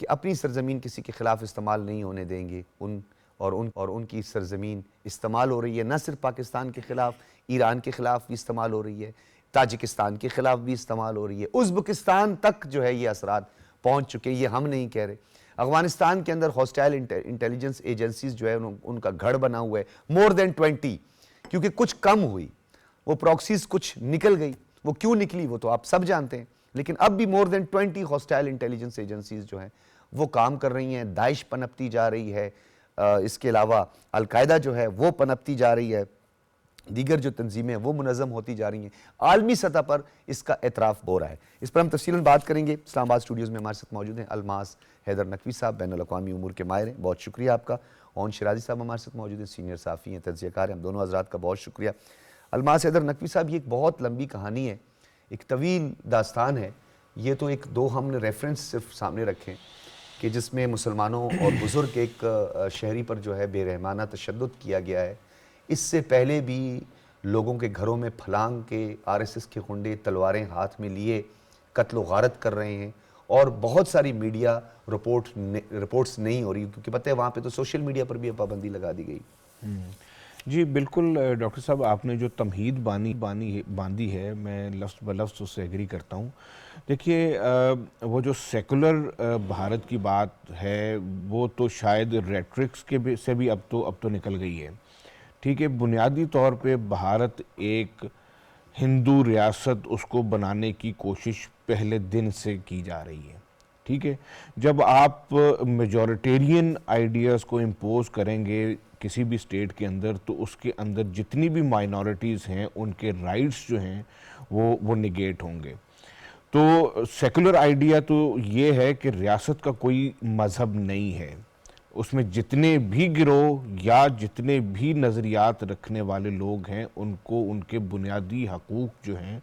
کہ اپنی سرزمین کسی کے خلاف استعمال نہیں ہونے دیں گے. ان کی سرزمین استعمال ہو رہی ہے نہ صرف پاکستان کے خلاف, ایران کے خلاف بھی استعمال ہو رہی ہے, تاجکستان کے خلاف بھی استعمال ہو رہی ہے, ازبکستان تک جو ہے یہ اثرات پہنچ چکے ہیں. یہ ہم نہیں کہہ رہے. افغانستان کے اندر ہاسٹائل انٹیلیجنس ایجنسیز جو ہے ان کا گھر بنا ہوا ہے, مور دین 20, کیونکہ کچھ کم ہوئی, وہ پراکسیز کچھ نکل گئی. وہ کیوں نکلی وہ تو آپ سب جانتے ہیں, لیکن اب بھی مور دین 20 ہاسٹائل انٹیلیجنس ایجنسیز جو ہیں وہ کام کر رہی ہیں. داعش پنپتی جا رہی ہے, اس کے علاوہ القاعدہ جو ہے وہ پنپتی جا رہی ہے, دیگر جو تنظیمیں ہیں وہ منظم ہوتی جا رہی ہیں. عالمی سطح پر اس کا اعتراف ہو رہا ہے. اس پر ہم تفصیلاً بات کریں گے. اسلام آباد اسٹوڈیوز میں ہمارے ساتھ موجود ہیں الماس حیدر نقوی صاحب, بین الاقوامی امور کے ماہر ہیں, بہت شکریہ آپ کا. اون شرازی صاحب ہمارے ساتھ موجود ہیں, سینئر صحافی ہیں, تجزیہ کار ہیں. ہم دونوں حضرات کا بہت شکریہ. الماس حیدر نقوی صاحب, یہ ایک بہت لمبی کہانی ہے, ایک طویل داستان ہے. یہ تو ایک دو ہم نے ریفرنس صرف سامنے رکھیں کہ جس میں مسلمانوں اور بزرگ ایک شہری پر جو ہے بے رحمانہ تشدد کیا گیا ہے. اس سے پہلے بھی لوگوں کے گھروں میں پھلانگ کے RSS کے غنڈے تلواریں ہاتھ میں لیے قتل و غارت کر رہے ہیں, اور بہت ساری میڈیا رپورٹس نہیں ہو رہی, کیونکہ پتہ ہے وہاں پہ تو سوشل میڈیا پر بھی پابندی لگا دی گئی. جی بالکل ڈاکٹر صاحب, آپ نے جو تمہید باندھی ہے میں لفظ بلفظ اس سے ایگری کرتا ہوں. دیکھیے وہ جو سیکولر بھارت کی بات ہے وہ تو شاید ریٹرکس کے سے بھی اب تو نکل گئی ہے. ٹھیک ہے, بنیادی طور پہ بھارت ایک ہندو ریاست اس کو بنانے کی کوشش پہلے دن سے کی جا رہی ہے. ٹھیک ہے, جب آپ میجورٹیرین آئیڈیاز کو امپوز کریں گے کسی بھی اسٹیٹ کے اندر تو اس کے اندر جتنی بھی مائنورٹیز ہیں ان کے رائٹس جو ہیں وہ نگیٹ ہوں گے. تو سیکولر آئیڈیا تو یہ ہے کہ ریاست کا کوئی مذہب نہیں ہے, اس میں جتنے بھی گروہ یا جتنے بھی نظریات رکھنے والے لوگ ہیں ان کو ان کے بنیادی حقوق جو ہیں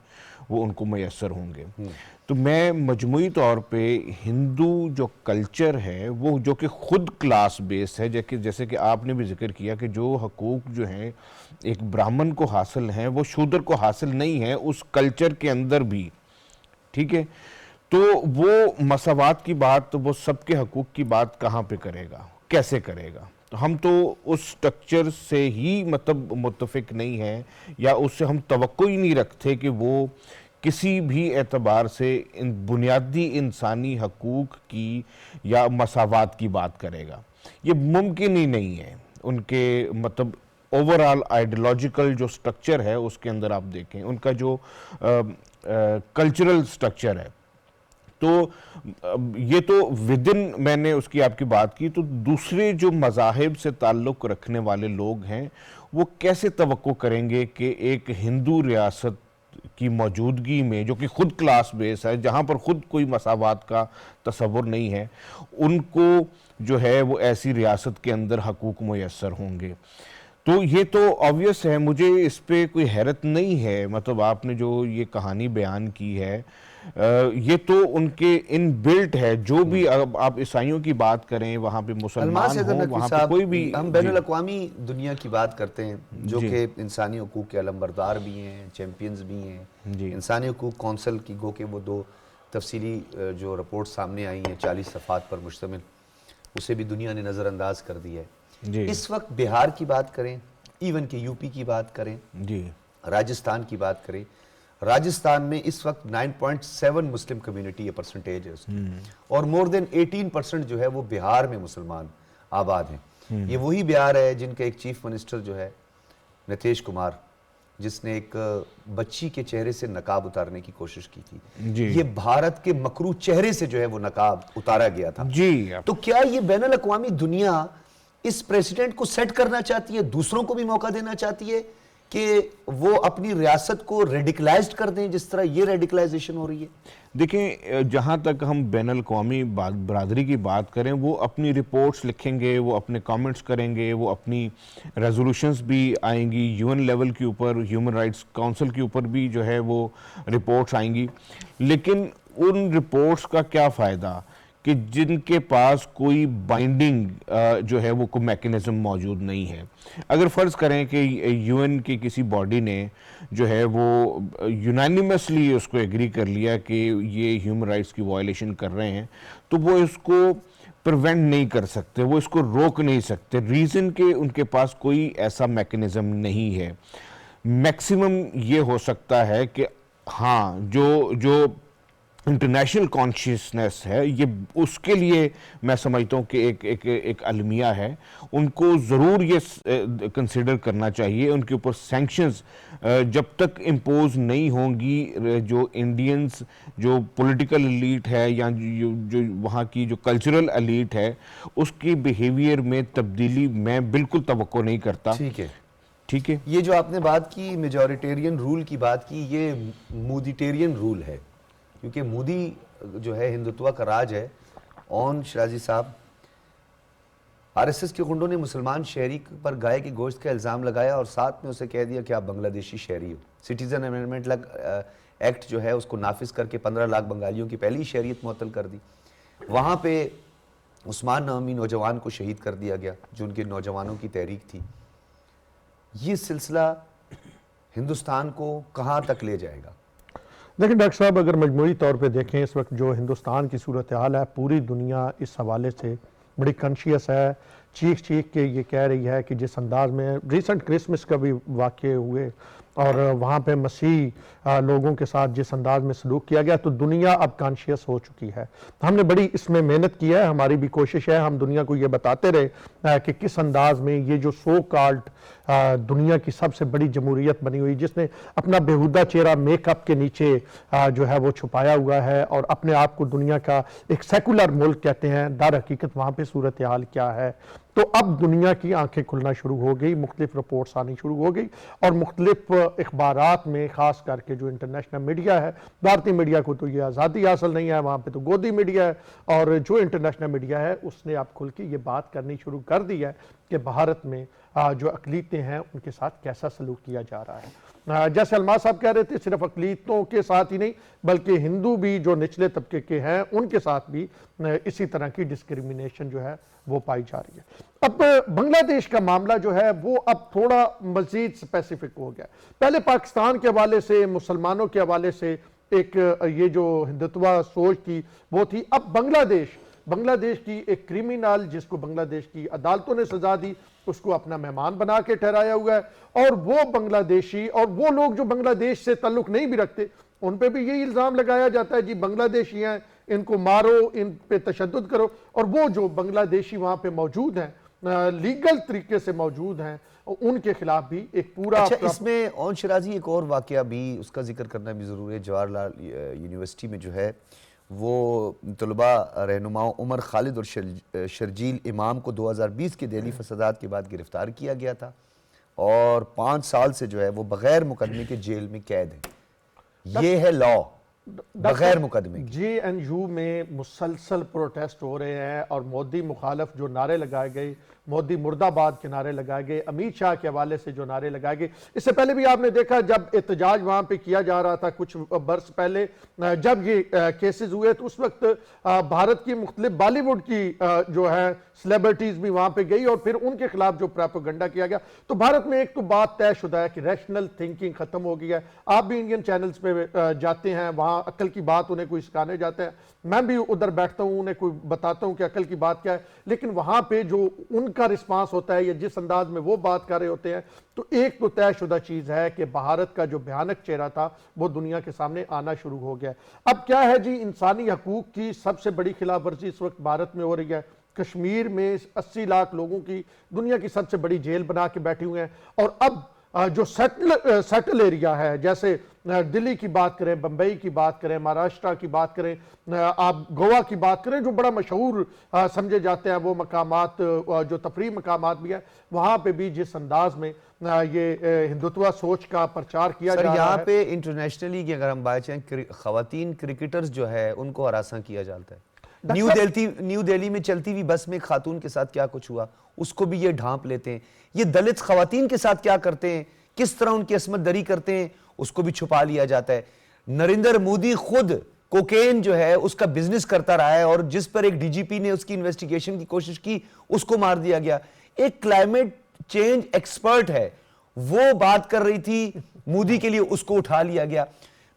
وہ ان کو میسر ہوں گے. تو میں مجموعی طور پہ ہندو جو کلچر ہے وہ جو کہ خود کلاس بیس ہے, جیسے کہ آپ نے بھی ذکر کیا کہ جو حقوق جو ہیں ایک برہمن کو حاصل ہیں وہ شودر کو حاصل نہیں ہیں اس کلچر کے اندر بھی. ٹھیک ہے, تو وہ مساوات کی بات, وہ سب کے حقوق کی بات کہاں پہ کرے گا, کیسے کرے گا؟ تو ہم تو اس سٹرکچر سے ہی متفق نہیں ہیں, یا اس سے ہم توقع ہی نہیں رکھتے کہ وہ کسی بھی اعتبار سے ان بنیادی انسانی حقوق کی یا مساوات کی بات کرے گا. یہ ممکن ہی نہیں ہے. ان کے اوورآل آئیڈیولوجیکل جو سٹرکچر ہے اس کے اندر آپ دیکھیں ان کا جو کلچرل سٹرکچر ہے, تو یہ تو ودن میں نے اس کی آپ کی بات کی. تو دوسرے جو مذاہب سے تعلق رکھنے والے لوگ ہیں وہ کیسے توقع کریں گے کہ ایک ہندو ریاست کی موجودگی میں جو کہ خود کلاس بیس ہے, جہاں پر خود کوئی مساوات کا تصور نہیں ہے, ان کو جو ہے وہ ایسی ریاست کے اندر حقوق میسر ہوں گے. تو یہ تو آبویس ہے, مجھے اس پہ کوئی حیرت نہیں ہے. آپ نے جو یہ کہانی بیان کی ہے یہ تو ان کے ان بلٹ ہے. جو بھی آپ عیسائیوں کی بات کریں وہاں پہ مسلمان ہوں, وہاں پہ کوئی بھی, ہم بین الاقوامی دنیا کی بات کرتے ہیں جو کہ انسانی حقوق کے علمبردار بھی ہیں, چیمپئنز بھی ہیں. انسانی حقوق کونسل کی گو کہ وہ 2 تفصیلی جو رپورٹ سامنے آئی ہیں 40 صفحات پر مشتمل, اسے بھی دنیا نے نظر انداز کر دی ہے. اس وقت بہار کی بات کریں, ایون کہ UP کی بات کریں, راجستھان کی بات کریں, راجستھان میں اس وقت 9.7 مسلم کمیونٹی یہ پرسنٹیج ہے اس کی, اور مور دین 18% جو ہے وہ بہار میں مسلمان آباد ہیں. یہ وہی بہار ہے جن کا ایک چیف منسٹر جو ہے نتیش کمار, جس نے ایک بچی کے چہرے سے نقاب اتارنے کی کوشش کی تھی. یہ بھارت کے مکروہ چہرے سے جو ہے وہ نقاب اتارا گیا تھا. تو کیا یہ بین الاقوامی دنیا اس پریسیڈنٹ کو سیٹ کرنا چاہتی ہے, دوسروں کو بھی موقع دینا چاہتی ہے کہ وہ اپنی ریاست کو ریڈیکلائزڈ کر دیں جس طرح یہ ریڈیکلائزیشن ہو رہی ہے؟ دیکھیں, جہاں تک ہم بین الاقوامی برادری کی بات کریں وہ اپنی رپورٹس لکھیں گے, وہ اپنے کامنٹس کریں گے, وہ اپنی ریزولوشنز بھی آئیں گی, UN لیول کے اوپر, ہیومن رائٹس کونسل کے اوپر بھی جو ہے وہ رپورٹس آئیں گی. لیکن ان رپورٹس کا کیا فائدہ کہ جن کے پاس کوئی بائنڈنگ جو ہے وہ کوئی میکنزم موجود نہیں ہے. اگر فرض کریں کہ یو این کی کسی باڈی نے جو ہے وہ یونانیمسلی اس کو ایگری کر لیا کہ یہ ہیومن رائٹس کی وائلیشن کر رہے ہیں, تو وہ اس کو پریونٹ نہیں کر سکتے, وہ اس کو روک نہیں سکتے, ریزن کہ ان کے پاس کوئی ایسا میکنزم نہیں ہے. میکسیمم یہ ہو سکتا ہے کہ ہاں جو انٹرنیشنل کانشیسنس ہے, یہ اس کے لیے میں سمجھتا ہوں کہ ایک المیہ ہے, ان کو ضرور یہ کنسیڈر کرنا چاہیے. ان کے اوپر سینکشنز جب تک امپوز نہیں ہوں گی, جو انڈینز جو پولیٹیکل ایلیٹ ہے یا جو وہاں کی جو کلچرل ایلیٹ ہے, اس کی بیہیویئر میں تبدیلی میں بالکل توقع نہیں کرتا. ٹھیک ہے, یہ جو آپ نے بات کی میجورٹیرین رول کی بات کی, یہ مودیٹیرین رول ہے, کیونکہ مودی جو ہے ہندوتوا کا راج ہے. اون شرازی صاحب, آر ایس ایس کے گنڈوں نے مسلمان شہری پر گائے کے گوشت کا الزام لگایا اور ساتھ میں اسے کہہ دیا کہ آپ بنگلہ دیشی شہری ہو. سٹیزن امینڈمنٹ ایکٹ جو ہے اس کو نافذ کر کے 15 لاکھ بنگالیوں کی پہلی شہریت معطل کر دی. وہاں پہ عثمان نامی نوجوان کو شہید کر دیا گیا جو ان کے نوجوانوں کی تحریک تھی. یہ سلسلہ ہندوستان کو کہاں تک لے جائے گا؟ دیکھیں ڈاکٹر صاحب, اگر مجموعی طور پہ دیکھیں اس وقت جو ہندوستان کی صورتحال ہے, پوری دنیا اس حوالے سے بڑی کانشیس ہے, چیخ کے یہ کہہ رہی ہے کہ جس انداز میں ریسنٹ کرسمس کا بھی واقعے ہوئے اور وہاں پہ مسیح لوگوں کے ساتھ جس انداز میں سلوک کیا گیا, تو دنیا اب کانشیس ہو چکی ہے. ہم نے بڑی اس میں محنت کی ہے, ہماری بھی کوشش ہے ہم دنیا کو یہ بتاتے رہے کہ کس انداز میں یہ جو سو کالڈ دنیا کی سب سے بڑی جمہوریت بنی ہوئی, جس نے اپنا بیہودہ چہرہ میک اپ کے نیچے جو ہے وہ چھپایا ہوا ہے اور اپنے آپ کو دنیا کا ایک سیکولر ملک کہتے ہیں, در حقیقت وہاں پہ صورتحال کیا ہے. تو اب دنیا کی آنکھیں کھلنا شروع ہو گئی, مختلف رپورٹس آنی شروع ہو گئی اور مختلف اخبارات میں خاص کر کے جو انٹرنیشنل میڈیا ہے, بھارتی میڈیا کو تو یہ آزادی حاصل نہیں ہے, وہاں پہ تو گودی میڈیا ہے, اور جو انٹرنیشنل میڈیا ہے اس نے اب کھل کے یہ بات کرنی شروع کر دی ہے کہ بھارت میں جو اقلیتیں ہیں ان کے ساتھ کیسا سلوک کیا جا رہا ہے. جیسے الماس صاحب کہہ رہے تھے, صرف اقلیتوں کے ساتھ ہی نہیں بلکہ ہندو بھی جو نچلے طبقے کے ہیں ان کے ساتھ بھی اسی طرح کی ڈسکریمنیشن جو ہے وہ پائی جا رہی ہے. اب بنگلہ دیش کا معاملہ جو ہے وہ اب تھوڑا مزید سپیسیفک ہو گیا. پہلے پاکستان کے حوالے سے, مسلمانوں کے حوالے سے ایک یہ جو ہندوتوا سوچ تھی وہ تھی. اب بنگلہ دیش کی ایک کریمنل جس کو بنگلہ دیش کی عدالتوں نے سزا دی, اس کو اپنا مہمان بنا کے ٹھہرایا ہوا ہے, اور وہ بنگلہ دیشی اور وہ لوگ جو بنگلہ دیش سے تعلق نہیں بھی رکھتے ان پہ بھی یہی الزام لگایا جاتا ہے, جی بنگلہ دیشی ہیں ان کو مارو, ان پہ تشدد کرو. اور وہ جو بنگلہ دیشی وہاں پہ موجود ہیں, لیگل طریقے سے موجود ہیں, ان کے خلاف بھی ایک پورا. اچھا, اس میں اون شرازی ایک اور واقعہ بھی اس کا ذکر کرنا بھی ضروری ہے. جواہر لال یونیورسٹی میں جو ہے وہ طلباء رہنماؤں عمر خالد اور شرجیل امام کو 2020 کے دہلی فسادات کے بعد گرفتار کیا گیا تھا اور 5 سال سے جو ہے وہ بغیر مقدمے کے جیل میں قید ہیں. یہ ہے لا, بغیر مقدمے کی. جے این یو میں مسلسل پروٹیسٹ ہو رہے ہیں اور مودی مخالف جو نعرے لگائے گئے, مودی مرد آباد کے نعرے لگائے گئے, امیت شاہ کے حوالے سے جو نعرے لگائے گئے, اس سے پہلے بھی آپ نے دیکھا جب احتجاج وہاں پہ کیا جا رہا تھا کچھ برس پہلے, جب یہ کیسز ہوئے تو اس وقت بھارت کی مختلف بالی ووڈ کی جو ہے سیلیبریٹیز بھی وہاں پہ گئی اور پھر ان کے خلاف جو پروپیگنڈا کیا گیا. تو بھارت میں ایک تو بات طے شدہ ہے کہ ریشنل تھنکنگ ختم ہو گئی ہے. آپ بھی انڈین چینلز پہ جاتے ہیں, وہاں عقل کی بات انہیں کوئی سکھانے جاتے ہیں, میں بھی ادھر بیٹھتا ہوں انہیں کوئی بتاتا ہوں کہ عقل کی بات کیا ہے, لیکن وہاں پہ جو ان کا رسپانس ہوتا ہے یا جس انداز میں وہ بات کر رہے ہوتے ہیں, تو ایک تو طے شدہ چیز ہے کہ بھارت کا جو بھیانک چہرہ تھا وہ دنیا کے سامنے آنا شروع ہو گیا. اب کیا ہے جی, انسانی حقوق کی سب سے بڑی خلاف ورزی اس وقت بھارت میں ہو رہی ہے. کشمیر میں 80 لاکھ لوگوں کی دنیا کی سب سے بڑی جیل بنا کے بیٹھے ہوئے ہیں, اور اب جو سیٹل ایریا ہے, جیسے دلی کی بات کریں, بمبئی کی بات کریں, مہاراشٹرا کی بات کریں, آپ گوا کی بات کریں, جو بڑا مشہور سمجھے جاتے ہیں وہ مقامات, جو تفریح مقامات بھی ہیں, وہاں پہ بھی جس انداز میں یہ ہندوتوا سوچ کا پرچار کیا جا رہا ہے. یہاں پہ انٹرنیشنلی کی اگر ہم بات چاہیں, خواتین کرکٹرز جو ہے ان کو ہراساں کیا جاتا ہے. نیو دہلی میں چلتی ہوئی بس میں ایک خاتون کے ساتھ کیا کچھ ہوا اس کو بھی یہ ڈھانپ لیتے ہیں. یہ دلت خواتین کے ساتھ کیا کرتے ہیں, کس طرح ان کی عصمت دری کرتے ہیں, اس کو بھی چھپا لیا جاتا ہے. نریندر مودی خود کوکین جو ہے اس کا بزنس کرتا رہا ہے اور جس پر ایک ڈی جی پی نے اس کی انویسٹیگیشن کی کوشش کی اس کو مار دیا گیا. ایک کلائمیٹ چینج ایکسپرٹ ہے, وہ بات کر رہی تھی مودی کے لیے, اس کو اٹھا لیا گیا.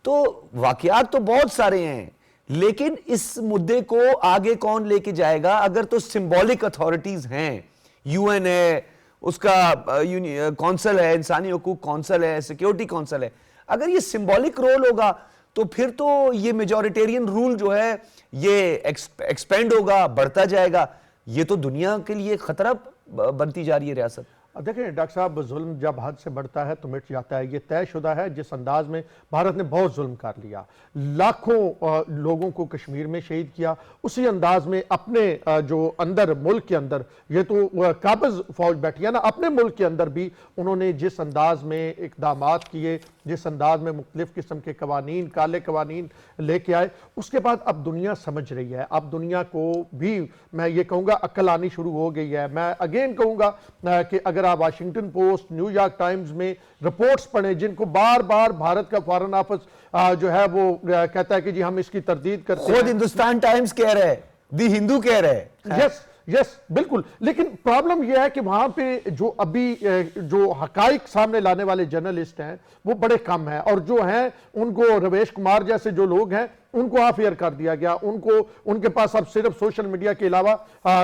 تو واقعات تو بہت سارے ہیں, لیکن اس مدے کو آگے کون لے کے جائے گا؟ اگر تو سمبولک اتھارٹیز ہیں, یو این ہے, اس کا کونسل ہے, انسانی حقوق کونسل ہے, سیکیورٹی کونسل ہے, اگر یہ سمبولک رول ہوگا تو پھر تو یہ میجورٹیرین رول جو ہے یہ ایکسپینڈ ہوگا, بڑھتا جائے گا. یہ تو دنیا کے لیے خطرہ بنتی جا رہی ہے ریاست. دیکھیں ڈاکٹر صاحب, ظلم جب حد سے بڑھتا ہے تو مٹ جاتا ہے. یہ طے شدہ ہے جس انداز میں بھارت نے بہت ظلم کر لیا, لاکھوں لوگوں کو کشمیر میں شہید کیا, اسی انداز میں اپنے جو اندر ملک کے اندر, یہ تو قابض فوج بیٹھی ہے نا, اپنے ملک کے اندر بھی انہوں نے جس انداز میں اقدامات کیے, جس انداز میں مختلف قسم کے قوانین, کالے قوانین لے کے آئے, اس کے بعد اب دنیا سمجھ رہی ہے. اب دنیا کو بھی میں یہ کہوں گا عقل آنی شروع ہو گئی ہے. میں اگین کہوں گا کہ اگر آپ Washington post, new York Times میں رپورٹس پڑھیں جن کو بار بار بھارت کا فارن آفس جو ہے وہ کہتا ہے کہ جی ہم اس کی تردید کرتے ہیں, خود ہندوستان ٹائمز کہہ رہے, دی ہندو کہہ رہے. یس بالکل. لیکن پرابلم یہ ہے کہ وہاں پہ جو ابھی جو حقائق سامنے لانے والے جرنلسٹ ہیں وہ بڑے کم ہیں, اور جو ہیں ان کو رویش کمار جیسے جو لوگ ہیں ان کو آف ایئر کر دیا گیا. ان کے پاس اب صرف سوشل میڈیا کے علاوہ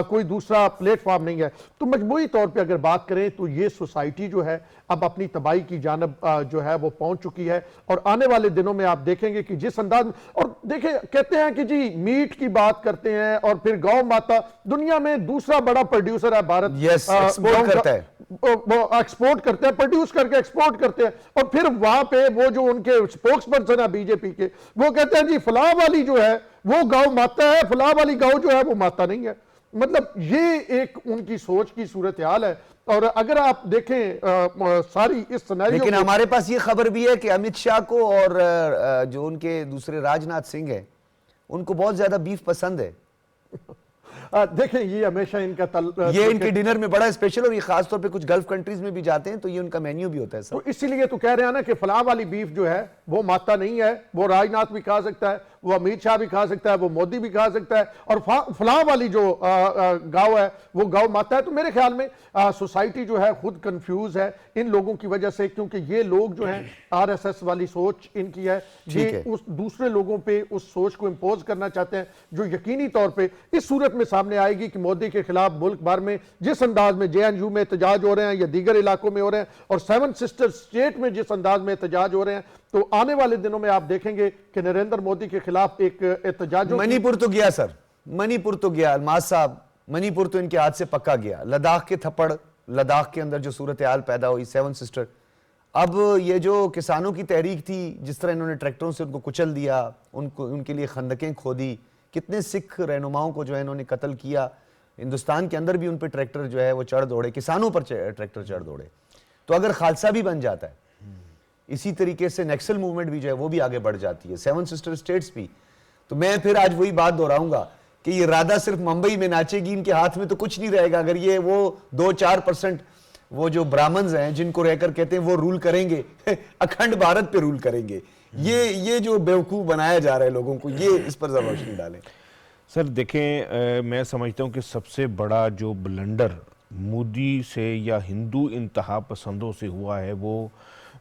کوئی دوسرا پلیٹ فارم نہیں ہے. تو مجموعی طور پہ اگر بات کریں تو یہ سوسائٹی جو ہے اب اپنی تباہی کی جانب جو ہے وہ پہنچ چکی ہے, اور آنے والے دنوں میں آپ دیکھیں گے کہ جس انداز میں, اور دیکھیں کہتے ہیں کہ جی میٹ کی بات کرتے ہیں اور پھر گاؤں ماتا, دنیا میں دوسرا بڑا پروڈیوسر ہے بھارت, ایکسپورٹ کرتا ہے, وہ ایکسپورٹ کرتے ہیں, پروڈیوس کر کے ایکسپورٹ کرتے ہیں, اور پھر وہاں پہ وہ جو ان کے سپوکس پرسن ہے بی جے پی کے, وہ کہتے ہیں جی فلاں والی جو ہے وہ گاؤں ماتا ہے, فلاں والی گاؤں جو ہے وہ ماتا نہیں ہے. مطلب یہ ایک ان کی سوچ کی صورتحال ہے. اور اگر آپ دیکھیں ساری اس سینیریو, لیکن ہمارے پاس یہ خبر بھی ہے کہ امت شاہ کو اور جو ان کے دوسرے راج ناتھ سنگھ ہیں ان کو بہت زیادہ بیف پسند ہے. دیکھیں یہ ہمیشہ ان کا یہ ان کے ڈنر میں بڑا اسپیشل, اور یہ خاص طور پہ کچھ گلف کنٹریز میں بھی جاتے ہیں تو یہ ان کا مینیو بھی ہوتا ہے. تو اسی لیے تو کہہ رہے ہیں نا کہ فلاں والی بیف جو ہے وہ ماتا نہیں ہے, وہ راج ناتھ بھی کھا سکتا ہے, وہ امت شاہ بھی کھا سکتا ہے, وہ مودی بھی کھا سکتا ہے, اور فلاں والی جو گاؤں ہے وہ گاؤں ماتا ہے. تو میرے خیال میں سوسائٹی جو ہے خود کنفیوز ہے ان لوگوں کی وجہ سے, کیونکہ یہ لوگ جو ہیں آر ایس ایس والی سوچ ان کی ہے, یہ اس دوسرے لوگوں پہ اس سوچ کو امپوز کرنا چاہتے ہیں جو یقینی طور پہ اس صورت میں سامنے آئے گی کہ مودی کے خلاف ملک بھر میں جس انداز میں جے این یو میں احتجاج ہو رہے ہیں یا دیگر علاقوں میں ہو رہے ہیں, اور 7 سسٹر سٹیٹ میں جس انداز میں احتجاج ہو رہے ہیں, تو آنے والے دنوں میں آپ دیکھیں گے کہ نریندر مودی کے خلاف ایک احتجاج. منی پور تو گیا سر, منی پور تو گیا, الماس صاحب منی پور تو ان کے ہاتھ سے پکا گیا. لداخ کے تھپڑ, لداخ کے اندر جو صورتحال پیدا ہوئی 7 سسٹر, اب یہ جو کسانوں کی تحریک تھی جس طرح انہوں نے ٹریکٹروں سے ان کو کچل دیا, ان کے لیے خندقیں کھودی, کتنے سکھ رہنماؤں کو جو ہے انہوں نے قتل کیا, ہندوستان کے اندر بھی ان پہ ٹریکٹر جو ہے وہ چڑھ دوڑے, کسانوں پر ٹریکٹر چڑھ دوڑے. تو اگر خالصہ بھی بن جاتا ہے, اسی طریقے سے نیکسل موومنٹ بھی جو ہے وہ بھی آگے بڑھ جاتی ہے, 7 سسٹر سٹیٹس بھی. تو میں پھر آج وہی بات دہراؤں گا کہ یہ رادھا صرف ممبئی میں ناچے گی, ان کے ہاتھ میں تو کچھ نہیں رہے گا اگر یہ وہ 2-4% وہ جو برامنز ہیں جن کو رہ کر کہتے ہیں وہ رول کریں گے, اکھنڈ بھارت پہ رول کریں گے. یہ جو بیوقوف بنایا جا رہا ہے لوگوں کو, یہ اس پر ذرا روشنی ڈالیں. سر دیکھیں, میں سمجھتا ہوں کہ سب سے بڑا جو بلنڈر مودی سے یا ہندو انتہا پسندوں سے ہوا ہے وہ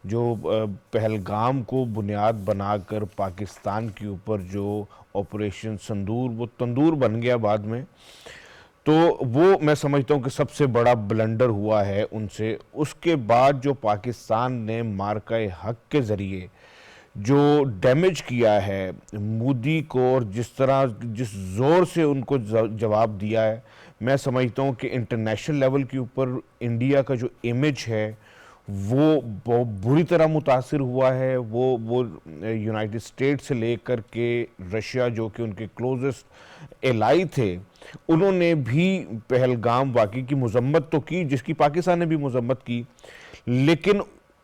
جو پہلگام کو بنیاد بنا کر پاکستان کے اوپر جو آپریشن سندور, وہ تندور بن گیا بعد میں, تو وہ میں سمجھتا ہوں کہ سب سے بڑا بلنڈر ہوا ہے ان سے. اس کے بعد جو پاکستان نے مارکہ حق کے ذریعے جو ڈیمیج کیا ہے مودی کو, اور جس زور سے ان کو جواب دیا ہے, میں سمجھتا ہوں کہ انٹرنیشنل لیول کے اوپر انڈیا کا جو امیج ہے وہ بہت بری طرح متاثر ہوا ہے. وہ یونائٹڈ اسٹیٹ سے لے کر کے رشیا جو کہ ان کے کلوزسٹ ایلائی تھے, انہوں نے بھی پہلگام واقعے کی مذمت تو کی, جس کی پاکستان نے بھی مذمت کی, لیکن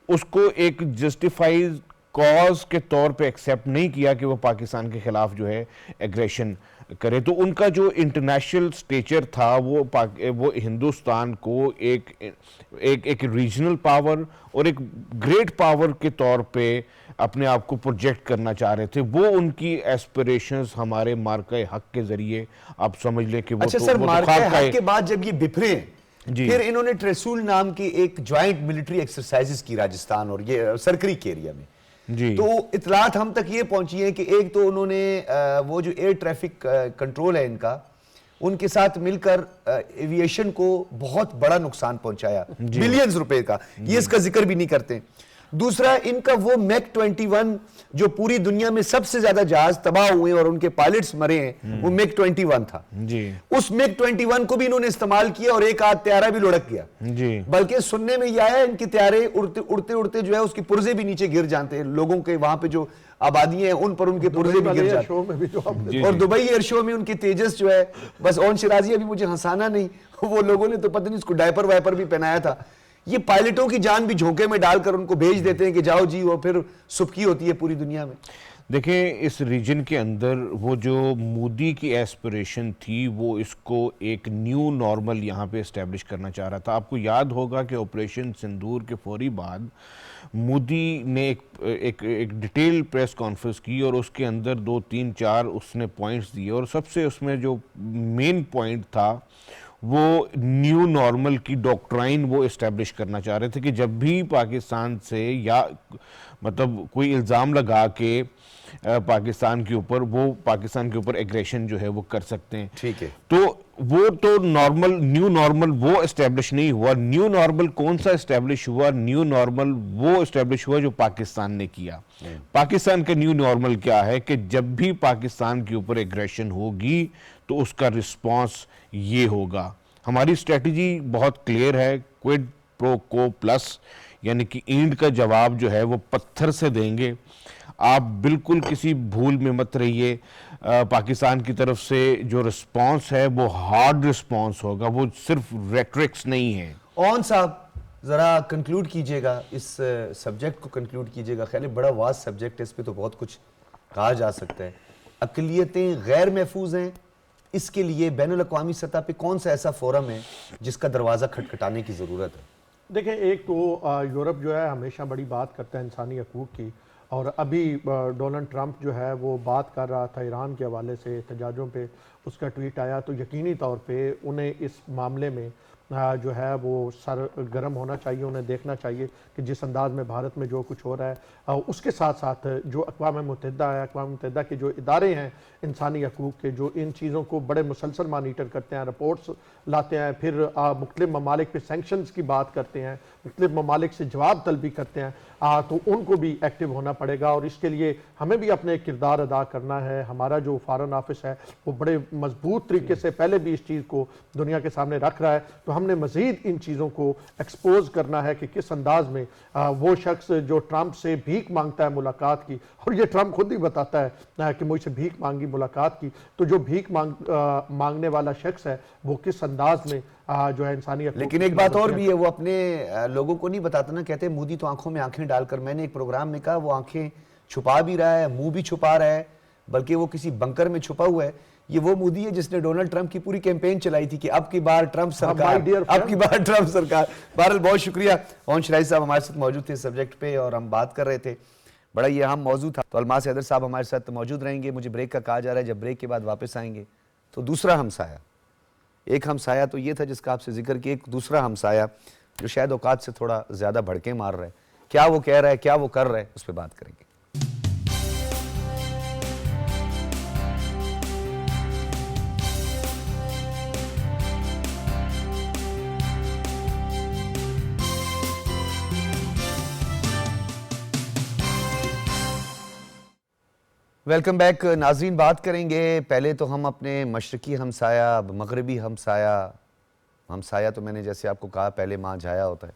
اس کو ایک جسٹیفائز کاز کے طور پہ ایکسیپٹ نہیں کیا کہ وہ پاکستان کے خلاف جو ہے ایگریشن کرے. تو ان کا جو انٹرنیشنل سٹیچر تھا وہ ہندوستان کو ایک ریجنل پاور اور ایک گریٹ پاور کے طور پہ اپنے آپ کو پروجیکٹ کرنا چاہ رہے تھے، وہ ان کی ایسپریشنز ہمارے مارکہ حق کے ذریعے آپ سمجھ لیں کہ وہ اچھا تو سر، وہ تو مارکہ خواب کا حق کے بعد جب یہ بپھرے ہیں، جی پھر انہوں نے ٹریسول نام کی ایک جوائنٹ ملٹری ایکسرسائزز کی راجستھان اور یہ سرکری کے ایریا میں. جی تو اطلاعات ہم تک یہ پہنچی ہیں کہ ایک تو انہوں نے وہ جو ایئر ٹریفک کنٹرول ہے ان کا، ان کے ساتھ مل کر ایویشن کو بہت بڑا نقصان پہنچایا، بلینز روپے کا، یہ اس کا ذکر بھی نہیں کرتے. دوسرا ان کا وہ میک 21 جو پوری دنیا میں سب سے زیادہ جہاز تباہ ہوئے اور ان کے پائلٹس مرے ہیں، وہ میک 21 تھا. جی اس میک 21 کو بھی انہوں نے استعمال کیا اور ایک آدھ طیارہ بھی لڑک گیا. جی بلکہ سننے میں یہ آیا ان کے طیارے اڑتے اڑتے جو ہے اس کے پرزے بھی نیچے گر جاتے ہیں، لوگوں کے وہاں پہ جو آبادی ہیں ان پر ان کے پرزے بھی گر جاتے شو میں بھی جو آپ نے جی اور دبئی ایئر شو میں ان کے تیجس جو ہے، بس اون شرازی ابھی مجھے ہنسانا نہیں، وہ لوگوں نے تو پتہ نہیں اس کو ڈائپر وائپر بھی پہنایا تھا. یہ پائلٹوں کی جان بھی جھونکے میں ڈال کر ان کو بھیج دیتے ہیں کہ جاؤ جی، وہ پھر سبکی ہوتی ہے پوری دنیا میں. دیکھیں اس ریجن کے اندر وہ جو مودی کی ایسپریشن تھی، وہ اس کو ایک نیو نارمل یہاں پہ اسٹیبلش کرنا چاہ رہا تھا. آپ کو یاد ہوگا کہ آپریشن سندور کے فوری بعد مودی نے ایک ڈیٹیل پریس کانفرنس کی اور اس کے اندر 2 3 4 اس نے پوائنٹس دیے، اور سب سے اس میں جو مین پوائنٹ تھا وہ نیو نارمل کی ڈاکٹرائن وہ اسٹیبلش کرنا چاہ رہے تھے کہ جب بھی پاکستان سے یا مطلب کوئی الزام لگا کے پاکستان کے اوپر ایگریشن جو ہے وہ کر سکتے ہیں. ٹھیک ہے. تو وہ تو نیو نارمل وہ اسٹیبلش نہیں ہوا. نیو نارمل کون سا اسٹیبلش ہوا؟ نیو نارمل وہ اسٹیبلش ہوا جو پاکستان نے کیا. پاکستان کا نیو نارمل کیا ہے کہ جب بھی پاکستان کے اوپر ایگریشن ہوگی تو اس کا رسپانس یہ ہوگا. ہماری اسٹریٹجی بہت کلیئر ہے، کوئڈ پرو کو پلس، یعنی کہ اینٹ کا جواب جو ہے وہ پتھر سے دیں گے. آپ بالکل کسی بھول میں مت رہیے. پاکستان کی طرف سے جو رسپانس ہے وہ ہارڈ رسپانس ہوگا، وہ صرف ریٹرکس نہیں ہے. اون صاحب ذرا کنکلوڈ کیجئے گا، اس سبجیکٹ کو کنکلوڈ کیجئے گا. خیال ہے بڑا واس سبجیکٹ ہے، اس پہ تو بہت کچھ کہا جا سکتا ہے. اقلیتیں غیر محفوظ ہیں، اس کے لیے بین الاقوامی سطح پہ کون سا ایسا فورم ہے جس کا دروازہ کھٹکھٹانے کی ضرورت ہے؟ دیکھیں، ایک تو یورپ جو ہے ہمیشہ بڑی بات کرتا ہے انسانی حقوق کی، اور ابھی ڈونلڈ ٹرمپ جو ہے وہ بات کر رہا تھا ایران کے حوالے سے احتجاجوں پہ، اس کا ٹویٹ آیا تو یقینی طور پہ انہیں اس معاملے میں جو ہے وہ سر گرم ہونا چاہیے. انہیں دیکھنا چاہیے کہ جس انداز میں بھارت میں جو کچھ ہو رہا ہے، اس کے ساتھ ساتھ جو اقوام متحدہ ہے، اقوام متحدہ کے جو ادارے ہیں انسانی حقوق کے، جو ان چیزوں کو بڑے مسلسل مانیٹر کرتے ہیں، رپورٹس لاتے ہیں، پھر مختلف ممالک پہ سینکشنز کی بات کرتے ہیں، مختلف ممالک سے جواب طلبی کرتے ہیں، تو ان کو بھی ایکٹیو ہونا پڑے گا. اور اس کے لیے ہمیں بھی اپنے کردار ادا کرنا ہے. ہمارا جو فارن آفس ہے وہ بڑے مضبوط طریقے سے پہلے بھی اس چیز کو دنیا کے سامنے رکھ رہا ہے. تو ہم نے مزید ان چیزوں کو ایکسپوز کرنا ہے کہ کس انداز میں وہ شخص جو ٹرمپ سے بھیک مانگتا ہے ملاقات کی، اور یہ ٹرمپ خود ہی بتاتا ہے کہ مجھ سے بھیک مانگی ملاقات کی، تو جو بھیک مانگنے والا شخص ہے وہ کس انداز میں جو ہے انسانی حقوق. لیکن ایک بات اور بھی ہے، وہ اپنے لوگوں کو نہیں بتاتا نا. کہتے ہیں مودی تو آنکھوں میں آنکھیں ڈال کر، میں نے ایک پروگرام میں کہا وہ آنکھیں چھپا بھی رہا ہے، منہ بھی چھپا رہا ہے، بلکہ وہ کسی بنکر میں چھپا ہوا ہے. یہ وہ مودی ہے جس نے ڈونلڈ ٹرمپ کی پوری کیمپین چلائی تھی کہ اب کی بار ٹرمپ سرکار، اب کی بار ٹرمپ سرکار. بہرحال بہت شکریہ. اون شرائز صاحب ہمارے ساتھ موجود تھے اس سبجیکٹ پہ اور ہم بات کر رہے تھے، بڑا یہ اہم موضوع تھا. تو الماس حیدر صاحب ہمارے ساتھ موجود رہیں گے. مجھے بریک کا کہا جا رہا ہے، جب بریک کے بعد واپس آئیں گے تو دوسرا ہمسایہ، ایک ہمسایہ تو یہ تھا جس کا آپ سے ذکر کیا، ایک دوسرا ہمسایہ جو شاید اوقات سے تھوڑا زیادہ بھڑکے مار رہا ہے. کیا وہ کہہ رہا ہے، کیا وہ کر رہا ہے، اس پہ بات کریں گے. ویلکم بیک ناظرین. بات کریں گے پہلے تو ہم اپنے مشرقی ہمسایہ، مغربی ہمسایہ تو میں نے جیسے آپ کو کہا پہلے ماں جایا ہوتا ہے.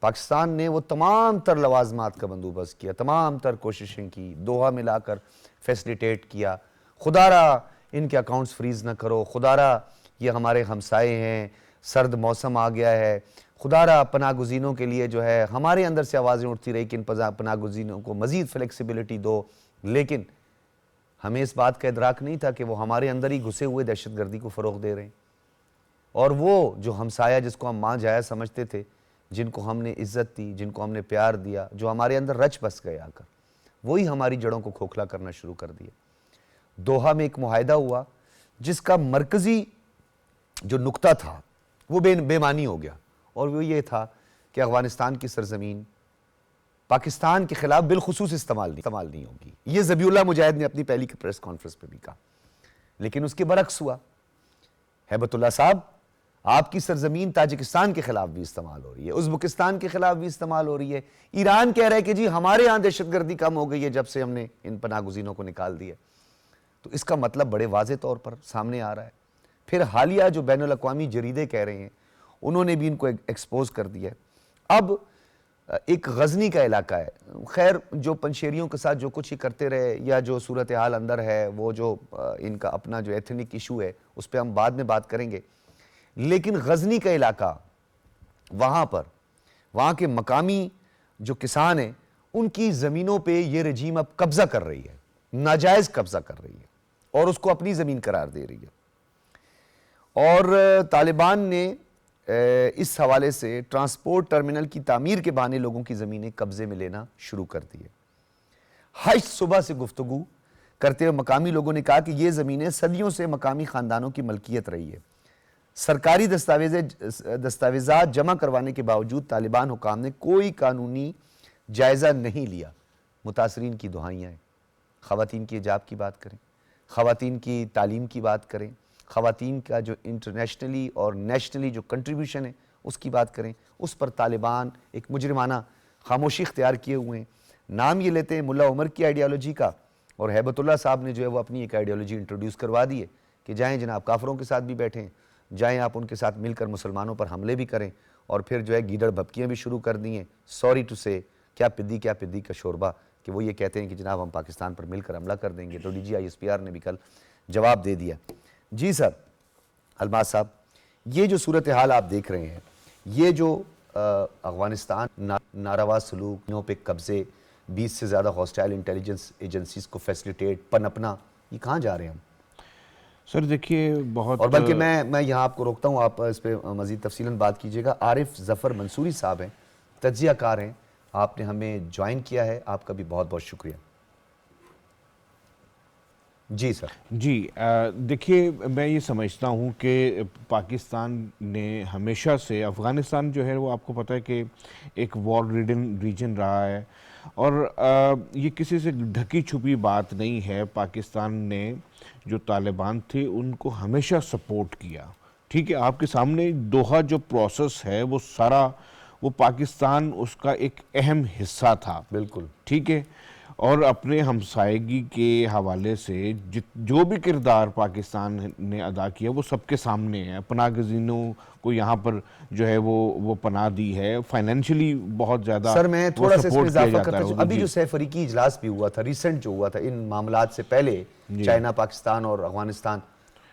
پاکستان نے وہ تمام تر لوازمات کا بندوبست کیا، تمام تر کوششیں کی، دوحہ میں لا کر فیسلیٹیٹ کیا. خدا را ان کے اکاؤنٹس فریز نہ کرو، خدا را یہ ہمارے ہمسائے ہیں، سرد موسم آ گیا ہے، خدا را پناہ گزینوں کے لیے جو ہے ہمارے اندر سے آوازیں اٹھتی رہی کہ ان پناہ گزینوں کو مزید فلیکسیبلٹی دو. لیکن ہمیں اس بات کا ادراک نہیں تھا کہ وہ ہمارے اندر ہی گھسے ہوئے دہشت گردی کو فروغ دے رہے ہیں. اور وہ جو ہمسایہ جس کو ہم ماں جایا سمجھتے تھے، جن کو ہم نے عزت دی، جن کو ہم نے پیار دیا، جو ہمارے اندر رچ بس گئے آ کر، وہی ہماری جڑوں کو کھوکھلا کرنا شروع کر دیا۔ دوحہ میں ایک معاہدہ ہوا جس کا مرکزی جو نقطہ تھا وہ بے معنی ہو گیا، اور وہ یہ تھا کہ افغانستان کی سرزمین پاکستان کے خلاف بالخصوص استعمال نہیں ہوگی۔ یہ ذبیح اللہ مجاہد نے اپنی پہلی پریس کانفرنس پہ بھی کہا، لیکن اس کے برعکس ہوا۔ ہیبت اللہ صاحب، آپ کی سرزمین تاجکستان کے خلاف بھی استعمال ہو رہی ہے، ازبکستان کے خلاف بھی استعمال ہو رہی ہے۔ ایران کہہ رہا ہے کہ جی ہمارے ہاں دہشت گردی کم ہو گئی ہے جب سے ہم نے ان پناہ گزینوں کو نکال دیا۔ تو اس کا مطلب بڑے واضح طور پر سامنے آ رہا ہے۔ پھر حالیہ جو بین الاقوامی جریدے کہہ رہے ہیں، انہوں نے بھی ان کو ایکسپوز کر دیا ہے۔ اب ایک غزنی کا علاقہ ہے، خیر جو پنشیریوں کے ساتھ جو کچھ ہی کرتے رہے یا جو صورتحال اندر ہے، وہ جو ان کا اپنا جو ایتھنک ایشو ہے اس پہ ہم بعد میں بات کریں گے، لیکن غزنی کا علاقہ، وہاں کے مقامی جو کسان ہیں ان کی زمینوں پہ یہ رجیم اب قبضہ کر رہی ہے، ناجائز قبضہ کر رہی ہے اور اس کو اپنی زمین قرار دے رہی ہے۔ اور طالبان نے اس حوالے سے ٹرانسپورٹ ٹرمینل کی تعمیر کے بہانے لوگوں کی زمینیں قبضے میں لینا شروع کر دی ہے۔ حج صبح سے گفتگو کرتے ہوئے مقامی لوگوں نے کہا کہ یہ زمینیں صدیوں سے مقامی خاندانوں کی ملکیت رہی ہے۔ سرکاری دستاویزات جمع کروانے کے باوجود طالبان حکام نے کوئی قانونی جائزہ نہیں لیا۔ متاثرین کی دعائیاں ہیں، خواتین کی حجاب کی بات کریں، خواتین کی تعلیم کی بات کریں، خواتین کا جو انٹرنیشنلی اور نیشنلی جو کنٹریبیوشن ہے اس کی بات کریں، اس پر طالبان ایک مجرمانہ خاموشی اختیار کیے ہوئے ہیں۔ نام یہ لیتے ہیں ملا عمر کی آئیڈیالوجی کا، اور ہیبت اللہ صاحب نے جو ہے وہ اپنی ایک آئیڈیالوجی انٹروڈیوس کروا دی ہے کہ جائیں جناب کافروں کے ساتھ بھی بیٹھیں، جائیں آپ ان کے ساتھ مل کر مسلمانوں پر حملے بھی کریں، اور پھر جو ہے گیدڑ بھبکیاں بھی شروع کر دی ہیں۔ سوری ٹو سے کیا پدی کا شوربہ، کہ وہ یہ کہتے ہیں کہ جناب ہم پاکستان پر مل کر حملہ کر دیں گے۔ تو D G I S P R نے بھی کل جواب دے دیا۔ جی سر الماس صاحب، یہ جو صورتحال آپ دیکھ رہے ہیں، یہ جو افغانستان ناروا سلوک پہ قبضے، 20 سے زیادہ ہاسٹائل انٹیلیجنس ایجنسیز کو فیسلیٹیٹ پنپنا، یہ کہاں جا رہے ہیں ہم؟ سر دیکھیے بہت، اور بلکہ میں یہاں آپ کو روکتا ہوں، آپ اس پہ مزید تفصیلاً بات کیجئے گا۔ عارف ظفر منصوری صاحب ہیں، تجزیہ کار ہیں، آپ نے ہمیں جوائن کیا ہے، آپ کا بھی بہت بہت شکریہ۔ جی سر۔ جی دیکھیے میں یہ سمجھتا ہوں کہ پاکستان نے ہمیشہ سے، افغانستان جو ہے وہ آپ کو پتہ ہے کہ ایک وار ریڈن ریجن رہا ہے، اور یہ کسی سے ڈھکی چھپی بات نہیں ہے۔ پاکستان نے جو طالبان تھے ان کو ہمیشہ سپورٹ کیا، ٹھیک ہے۔ آپ کے سامنے دوحہ جو پروسیس ہے وہ سارا، وہ پاکستان اس کا ایک اہم حصہ تھا، بالکل ٹھیک ہے۔ اور اپنے ہمسائیگی کے حوالے سے جو بھی کردار پاکستان نے ادا کیا وہ سب کے سامنے ہے۔ پناہ گزینوں کو یہاں پر جو ہے وہ پناہ دی ہے، فائنینشلی بہت زیادہ سر میں تھوڑا سا اس میں اضافہ کرتا ہے۔ ہوں، ابھی جو سہ فریقی اجلاس بھی ہوا تھا، ریسنٹ جو ہوا تھا ان معاملات سے پہلے، چائنا، پاکستان اور افغانستان،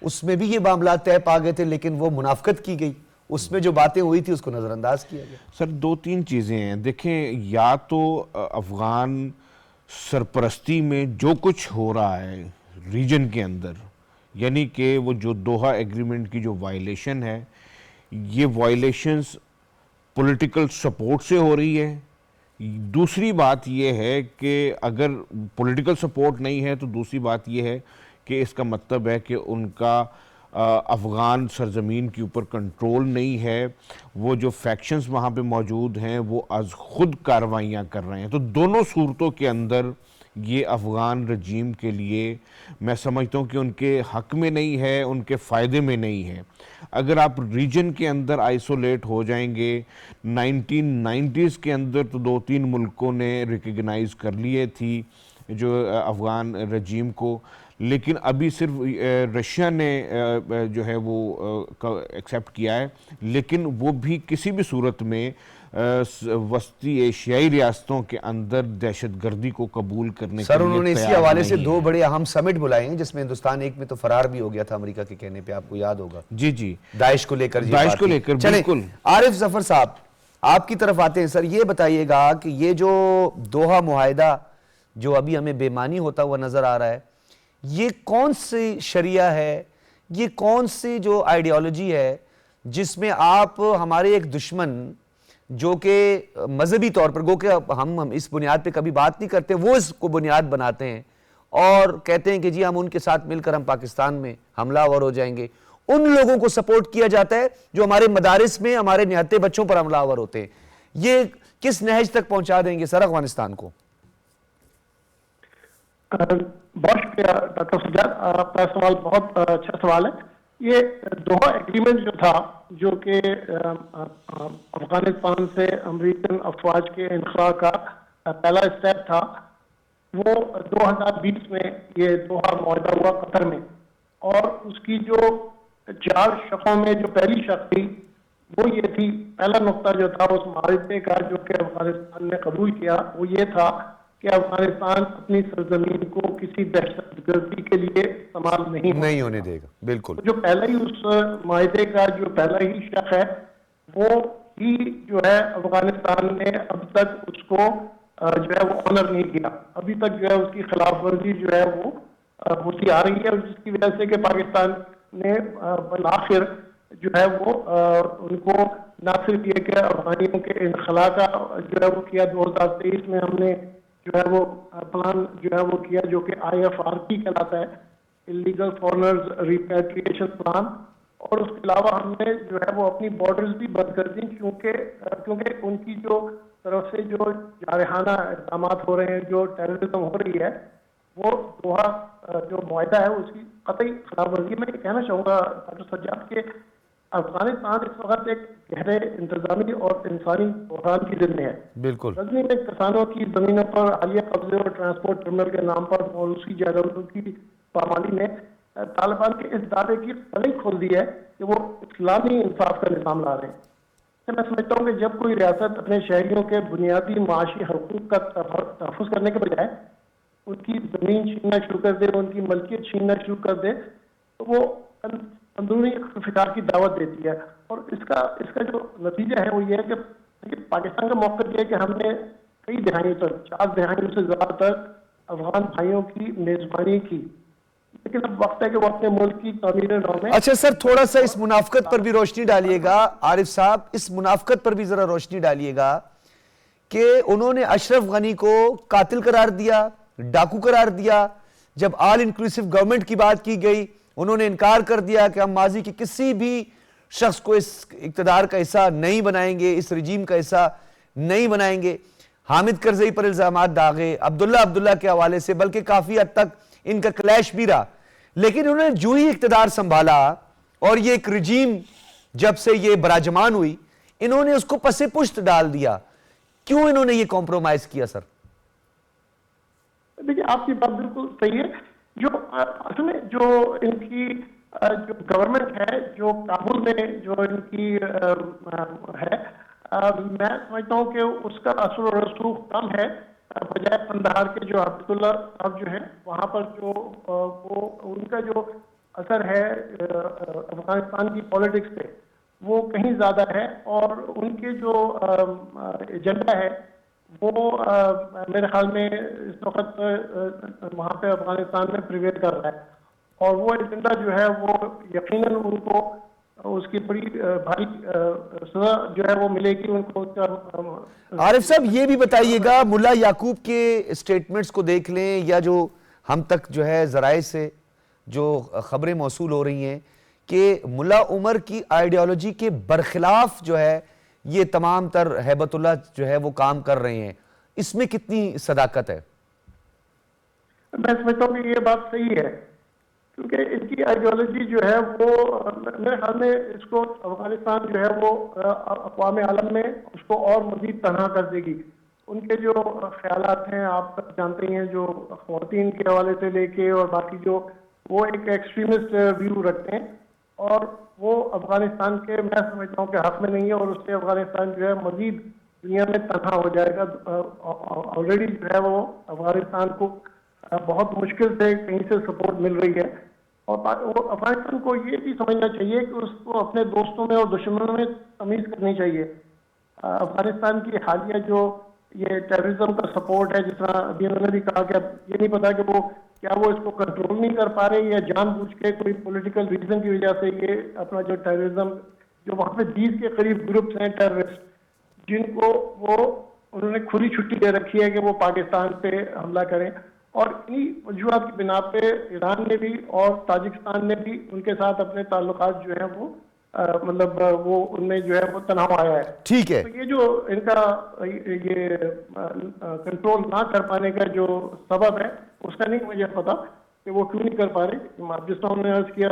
اس میں بھی یہ معاملات طے پا گئے تھے، لیکن وہ منافقت کی گئی، اس میں جو باتیں ہوئی تھی اس کو نظر انداز کیا گیا۔ سر دو تین چیزیں ہیں، دیکھیں، یا تو افغان سرپرستی میں جو کچھ ہو رہا ہے ریجن کے اندر، یعنی کہ وہ جو دوحہ ایگریمنٹ کی جو وائلیشن ہے، یہ وائلیشنز پولیٹیکل سپورٹ سے ہو رہی ہے۔ دوسری بات یہ ہے کہ اگر پولیٹیکل سپورٹ نہیں ہے تو دوسری بات یہ ہے کہ اس کا مطلب ہے کہ ان کا افغان سرزمین کے اوپر کنٹرول نہیں ہے، وہ جو فیکشنز وہاں پہ موجود ہیں وہ از خود کارروائیاں کر رہے ہیں۔ تو دونوں صورتوں کے اندر یہ افغان رجیم کے لیے میں سمجھتا ہوں کہ ان کے حق میں نہیں ہے، ان کے فائدے میں نہیں ہے۔ اگر آپ ریجن کے اندر آئسولیٹ ہو جائیں گے، 1990s کے اندر تو 2-3 ملکوں نے ریکگنائز کر لیے تھی جو افغان رجیم کو، لیکن ابھی صرف رشیا نے جو ہے وہ ایکسیپٹ کیا ہے، لیکن وہ بھی کسی بھی صورت میں وسطی ایشیائی ریاستوں کے اندر دہشت گردی کو قبول کرنے کے لیے سر انہوں نے اسی تیار حوالے سے نہیں 2 ہے۔ بڑے اہم سمٹ بلائے ہیں، جس میں ہندوستان ایک میں تو فرار بھی ہو گیا تھا امریکہ کے کہنے پہ، آپ کو یاد ہوگا، جی جی، داعش کو لے کر، داعش کو لے کر، چلیں بالکل۔ عارف ظفر صاحب آپ کی طرف آتے ہیں۔ سر یہ بتائیے گا کہ یہ جو دوحہ معاہدہ جو ابھی ہمیں بے معنی ہوتا ہوا نظر آ رہا ہے، یہ کون سی شریعہ ہے، یہ کون سی جو آئیڈیالوجی ہے جس میں آپ ہمارے ایک دشمن جو کہ مذہبی طور پر گو کہ ہم اس بنیاد پہ کبھی بات نہیں کرتے، وہ اس کو بنیاد بناتے ہیں اور کہتے ہیں کہ جی ہم ان کے ساتھ مل کر ہم پاکستان میں حملہ آور ہو جائیں گے. ان لوگوں کو سپورٹ کیا جاتا ہے جو ہمارے مدارس میں ہمارے نہتے بچوں پر حملہ آور ہوتے ہیں. یہ کس نہج تک پہنچا دیں گے سر افغانستان کو؟ بہت شکریہ ڈاکٹر سجاد، آپ کا سوال بہت اچھا سوال ہے. یہ دوحہ ایگریمنٹ جو تھا، جو کہ افغانستان سے امریکن افواج کے انخلاء کا پہلا اسٹیپ تھا، وہ 2020 میں یہ دوحہ معاہدہ ہوا قطر میں، اور اس کی جو 4 شقوں میں جو پہلی شق تھی وہ یہ تھی، پہلا نقطہ جو تھا اس معاہدے کا جو کہ افغانستان نے قبول کیا، وہ یہ تھا کہ افغانستان اپنی سرزمین کو کسی دہشت گردی کے لیے استعمال نہیں ہونے دے گا. بالکل. جو پہلا ہی اس معاہدے کا جو پہلا ہی شق ہے، وہ ہی جو ہے افغانستان نے اب تک اس کو جو ہے وہ آنر نہیں کیا. ابھی تک جو ہے اس کی خلاف ورزی جو ہے وہ ہوتی آ رہی ہے، جس کی وجہ سے کہ پاکستان نے بالآخر جو ہے وہ ان کو نہ صرف یہ کہ افغانیوں کے انخلاء کا جو ہے وہ کیا، 2023 میں ہم نے جو ہے وہ پلان جو ہے وہ کیا جو کہ IFRP کہلاتا ہے، انلیگل فارنرز ریپیٹریشن پلان، اور اس کے علاوہ ہم نے جو ہے وہ اپنی بارڈرز بھی بند کر دیں، کیونکہ ان کی جو طرف سے جو جارحانہ اقدامات ہو رہے ہیں، جو ٹیررزم ہو رہی ہے، وہ دوحہ جو معاہدہ ہے اس کی قطعی خلاف ورزی. میں یہ کہنا چاہوں گا ڈاکٹر سجاد کہ افغانستان اس وقت ایک گہرے انتظامی اور انسانی بحران کی زد میں ہے. بالکل. غزنی میں کسانوں کی زمینوں پر حالیہ قبضے اور ٹرانسپورٹ ٹرمینل کے نام پر موروثی جائیدادوں کی پامالی نے طالبان کے اس دعوے کی قلعی کھول دی ہے کہ وہ اسلامی انصاف کا نظام لا رہے ہیں. میں سمجھتا ہوں کہ جب کوئی ریاست اپنے شہریوں کے بنیادی معاشی حقوق کا تحفظ کرنے کے بجائے ان کی زمین چھیننا شروع کر دے، ان کی ملکیت چھیننا شروع کر دے، تو وہ اندرونی فساد کی دعوت دیتی ہے. اور اس کا جو نتیجہ ہے وہ یہ ہے کہ پاکستان کا موقف یہ ہے کہ ہم نے کئی دہائیوں تک، 4 دہائیوں سے زیادہ تک افغان بھائیوں کی میزبانی کی، لیکن اب وقت ہے کہ وہ اپنے ملک کی تعمیر نو میں. اچھا سر، تھوڑا سا اس منافقت پر بھی روشنی ڈالیے گا. عارف صاحب، اس منافقت پر بھی ذرا روشنی ڈالیے گا کہ انہوں نے اشرف غنی کو قاتل قرار دیا، ڈاکو قرار دیا. جب آل انکلوسیو گورنمنٹ کی بات کی گئی، انہوں نے انکار کر دیا کہ ہم ماضی کی کسی بھی شخص کو اس اقتدار کا حصہ نہیں بنائیں گے، اس رجیم کا حصہ نہیں بنائیں گے. حامد کرزئی پر الزامات داغے، عبداللہ کے حوالے سے، بلکہ کافی حد تک ان کا کلیش بھی رہا. لیکن انہوں نے جو ہی اقتدار سنبھالا اور یہ ایک رجیم جب سے یہ براجمان ہوئی، انہوں نے اس کو پس پشت ڈال دیا. کیوں انہوں نے یہ کمپرومائز کیا سر؟ دیکھیے، آپ کی بات بالکل صحیح ہے. جو اصل میں جو ان کی جو گورنمنٹ ہے، جو کابل میں جو ان کی ہے، میں سمجھتا ہوں کہ اس کا اثر و رسوخ کم ہے بجائے قندھار کے جو عبداللہ صاحب جو ہیں وہاں پر جو وہ ان کا جو اثر ہے افغانستان کی پالیٹکس پہ وہ کہیں زیادہ ہے، اور ان کے جو ایجنڈا ہے وہ میرے خیال میں اس وقت وہاں پہ افغانستان میں پریویل کر رہا ہے، اور وہ ایجنڈا جو ہے وہ یقیناً ان کو اس کی بڑی بھاری سزا جو ہے وہ ملے گی ان کو. عارف صاحب، یہ بھی بتائیے گا، ملا یعقوب کے اسٹیٹمنٹس کو دیکھ لیں یا جو ہم تک جو ہے ذرائع سے جو خبریں موصول ہو رہی ہیں کہ ملا عمر کی آئیڈیالوجی کے برخلاف جو ہے یہ تمام تر ہیبت اللہ جو ہے وہ کام کر رہے ہیں، اس میں کتنی صداقت ہے؟ میں سمجھتا ہوں کہ یہ بات صحیح ہے، کیونکہ ان کی آئیڈیالوجی جو ہے وہ میرے خیال میں اس کو افغانستان جو ہے وہ اقوام عالم میں اس کو اور مزید تنہا کر دے گی. ان کے جو خیالات ہیں آپ جانتے ہیں، جو خواتین کے حوالے سے لے کے اور باقی جو وہ ایک ایکسٹریمسٹ ویو رکھتے ہیں، اور وہ افغانستان کے میں سمجھتا ہوں کہ حق میں نہیں ہے، اور اس سے افغانستان جو ہے مزید دنیا میں تنہا ہو جائے گا. آلریڈی جو ہے وہ افغانستان کو بہت مشکل سے کہیں سے سپورٹ مل رہی ہے، اور افغانستان کو یہ بھی سمجھنا چاہیے کہ اس کو اپنے دوستوں میں اور دشمنوں میں تمیز کرنی چاہیے. افغانستان کی حالیہ جو یہ ٹیررزم کا سپورٹ ہے، جس طرح ابھی انہوں نے بھی کہا کہ یہ نہیں پتا کہ وہ اس کو کنٹرول نہیں کر پا رہے یا جان بوجھ کے کوئی پولیٹیکل ریزن کی وجہ سے یہ اپنا جو ٹیررزم جو وہاں پہ 20 کے قریب گروپس ہیں ٹیررسٹ جن کو وہ انہوں نے کھلی چھٹی دے رکھی ہے کہ وہ پاکستان پہ حملہ کریں، اور انہی وجوہات کی بنا پہ ایران نے بھی اور تاجکستان نے بھی ان کے ساتھ اپنے تعلقات جو ہیں وہ مطلب وہ ان میں جو ہے وہ تناؤ آیا ہے. ٹھیک ہے. تو یہ جو ان کا یہ کنٹرول نہ کر پانے کا جو سبب ہے اس کا نہیں مجھے پتا کہ وہ کیوں نہیں کر پا رہے. جس طرح انہوں نے عرض کیا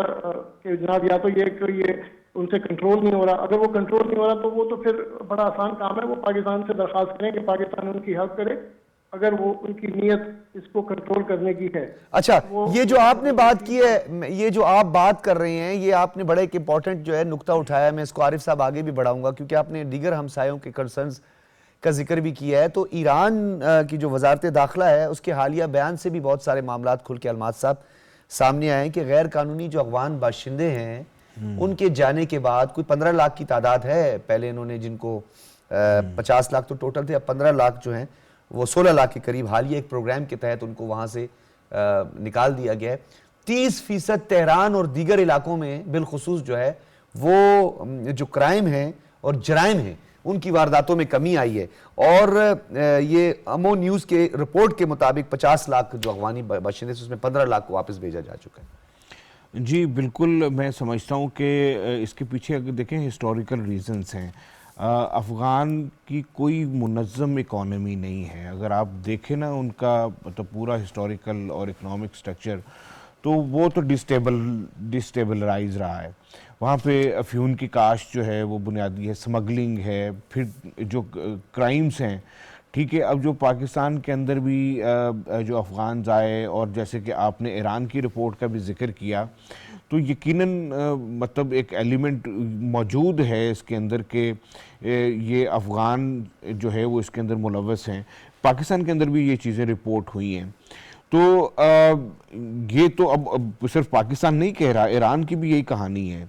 کہ جناب یا تو یہ کہ یہ ان سے کنٹرول نہیں ہو رہا، اگر وہ کنٹرول نہیں ہو رہا تو وہ تو پھر بڑا آسان کام ہے، وہ پاکستان سے درخواست کریں کہ پاکستان ان کی ہیلپ کرے اگر وہ ان کی نیت اس کو کنٹرول کرنے کی ہے. اچھا، یہ جو آپ نے بات کی ہے، یہ جو آپ بات کر رہے ہیں، یہ آپ نے بڑا ایک امپورٹنٹ جو ہے نقطہ اٹھایا ہے. میں اس کو عارف صاحب آگے بھی بڑھاؤں گا کیونکہ آپ نے دیگر ہمسایوں کے کنسرنز کا ذکر بھی کیا ہے. تو ایران کی جو وزارت داخلہ ہے اس کے حالیہ بیان سے بھی بہت سارے معاملات کھل کے الماس صاحب سامنے آئے ہیں کہ غیر قانونی جو افغان باشندے ہیں ان کے جانے کے بعد کوئی 15 لاکھ کی تعداد ہے. پہلے انہوں نے جن کو 50 لاکھ تو ٹوٹل تھے، اب 15 لاکھ جو ہیں وہ 16 لاکھ کے قریب حالیہ ایک پروگرام کے تحت ان کو وہاں سے نکال دیا گیا ہے. 30% تہران اور دیگر علاقوں میں بالخصوص جو ہے وہ جو کرائم ہیں اور جرائم ہیں ان کی وارداتوں میں کمی آئی ہے. اور یہ امو نیوز کے رپورٹ کے مطابق 50 لاکھ جو افغانی باشندے اس میں 15 لاکھ کو واپس بھیجا جا چکا ہے. جی بالکل، میں سمجھتا ہوں کہ اس کے پیچھے اگر دیکھیں ہسٹوریکل ریزنز ہیں. افغان کی کوئی منظم اکانومی نہیں ہے. اگر آپ دیکھیں نا ان کا مطلب پورا ہسٹوریکل اور اکنامک سٹرکچر تو وہ تو ڈسٹیبلرائز رہا ہے. وہاں پہ افیون کی کاشت جو ہے وہ بنیادی ہے، سمگلنگ ہے، پھر جو کرائمز ہیں. ٹھیک ہے، اب جو پاکستان کے اندر بھی جو افغانز آئے اور جیسے کہ آپ نے ایران کی رپورٹ کا بھی ذکر کیا تو یقیناً مطلب ایک ایلیمنٹ موجود ہے اس کے اندر کہ یہ افغان جو ہے وہ اس کے اندر ملوث ہیں. پاکستان کے اندر بھی یہ چیزیں رپورٹ ہوئی ہیں. تو یہ تو اب صرف پاکستان نہیں کہہ رہا، ایران کی بھی یہی کہانی ہے.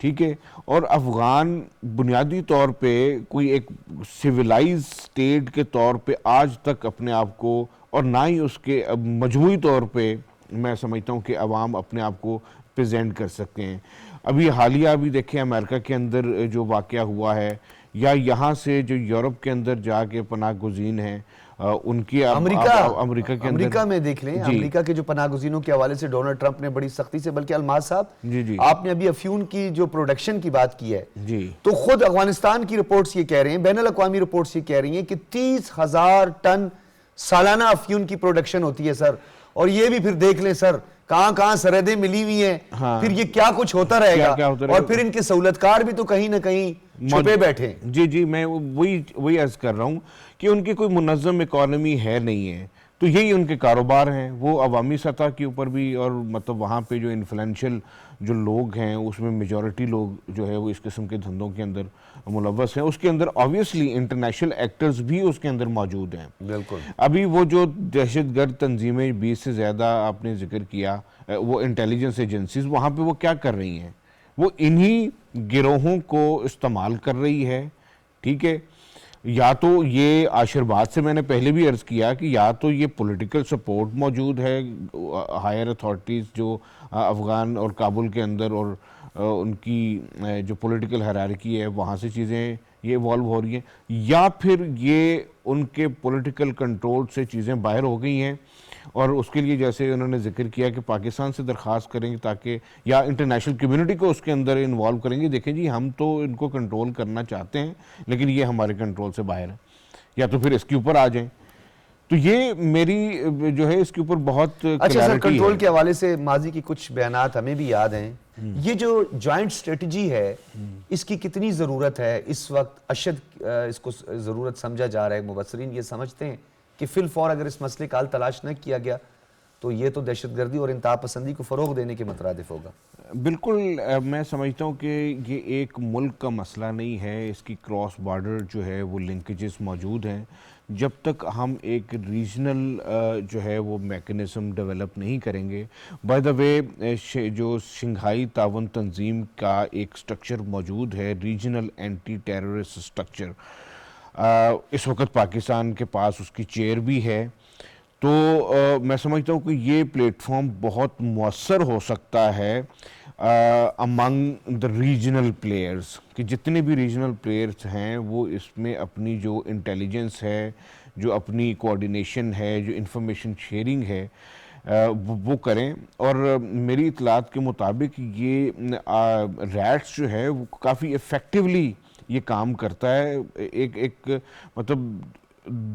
ٹھیک ہے، اور افغان بنیادی طور پہ کوئی ایک سویلائز سٹیٹ کے طور پہ آج تک اپنے آپ کو، اور نہ ہی اس کے مجموعی طور پہ میں سمجھتا ہوں کہ عوام اپنے آپ کو پریزنٹ کر سکتے ہیں. ابھی حالیہ بھی دیکھیں امریکہ کے اندر جو واقعہ ہوا ہے، یا یہاں سے جو یورپ کے اندر جا کے پناہ گزین ہیں ان کی امریکہ کے اندر امریکہ میں دیکھ لیں، امریکہ کے جو پناہ گزینوں کے حوالے سے ڈونلڈ ٹرمپ نے بڑی سختی سے، بلکہ الماس صاحب آپ نے ابھی افیون کی جو پروڈکشن کی بات کی ہے تو خود افغانستان کی رپورٹس یہ کہہ رہے ہیں، بین الاقوامی رپورٹس یہ کہہ رہی ہیں کہ 30,000 ٹن سالانہ افیون کی پروڈکشن ہوتی ہے سر. اور یہ بھی پھر دیکھ لیں سر کہاں کہاں سرحدیں ملی ہوئی ہیں، پھر یہ کیا کچھ ہوتا رہے گا، اور پھر ان کے سہولتکار بھی تو کہیں نہ کہیں چھپے بیٹھے. جی میں وہی عرض کر رہا ہوں کہ ان کی کوئی منظم اکانومی ہے نہیں ہے. تو یہی ان کے کاروبار ہیں، وہ عوامی سطح کے اوپر بھی، اور مطلب وہاں پہ جو انفلوئنشل جو لوگ ہیں اس میں میجورٹی لوگ جو ہے وہ اس قسم کے دھندوں کے اندر ملوث ہیں. اس کے اندر آبویسلی انٹرنیشنل ایکٹرز بھی اس کے اندر موجود ہیں. بالکل. ابھی وہ جو دہشت گرد تنظیمیں 20 سے زیادہ آپ نے ذکر کیا، وہ انٹیلیجنس ایجنسیز وہاں پہ وہ کیا کر رہی ہیں؟ وہ انہی گروہوں کو استعمال کر رہی ہے. ٹھیک ہے، یا تو یہ آشرباد سے میں نے پہلے بھی عرض کیا کہ یا تو یہ پولیٹیکل سپورٹ موجود ہے، ہائر اتھارٹیز جو افغان اور کابل کے اندر اور ان کی جو پولیٹیکل ہیرارکی ہے وہاں سے چیزیں یہ ایوالو ہو رہی ہیں، یا پھر یہ ان کے پولیٹیکل کنٹرول سے چیزیں باہر ہو گئی ہیں. اور اس کے لیے جیسے انہوں نے ذکر کیا کہ پاکستان سے درخواست کریں گے تاکہ، یا انٹرنیشنل کمیونٹی کو اس کے اندر انوالو کریں گے. دیکھیں جی ہم تو ان کو کنٹرول کرنا چاہتے ہیں لیکن یہ ہمارے کنٹرول سے باہر ہے، یا تو پھر اس کے اوپر آ جائیں. تو یہ میری جو ہے اس کے اوپر بہت اچھا سر، کنٹرول کے حوالے سے ماضی کی کچھ بیانات ہمیں بھی یاد ہیں. یہ جو جوائنٹ اسٹریٹجی ہے اس کی کتنی ضرورت ہے اس وقت؟ اشد اس کو ضرورت سمجھا جا رہا ہے. مبصرین یہ سمجھتے ہیں کہ فی الفور اگر اس مسئلے کا حل تلاش نہ کیا گیا تو یہ تو دہشت گردی اور انتہا پسندی کو فروغ دینے کے مترادف ہوگا. بالکل، میں سمجھتا ہوں کہ یہ ایک ملک کا مسئلہ نہیں ہے، اس کی کراس بارڈر جو ہے وہ لنکیجز موجود ہیں. جب تک ہم ایک ریجنل جو ہے وہ میکنزم ڈیولپ نہیں کریں گے. بائی دا وے جو شنگھائی تعاون تنظیم کا ایک سٹرکچر موجود ہے، ریجنل اینٹی ٹیررسٹ سٹرکچر، اس وقت پاکستان کے پاس اس کی چیئر بھی ہے. تو میں سمجھتا ہوں کہ یہ پلیٹ فارم بہت مؤثر ہو سکتا ہے امنگ دا ریجنل پلیئرز، کہ جتنے بھی ریجنل پلیئرز ہیں وہ اس میں اپنی جو انٹیلیجنس ہے، جو اپنی کوآرڈینیشن ہے، جو انفارمیشن شیئرنگ ہے وہ کریں. اور میری اطلاعات کے مطابق یہ ریٹس جو ہے وہ کافی ایفیکٹولی یہ کام کرتا ہے. ایک مطلب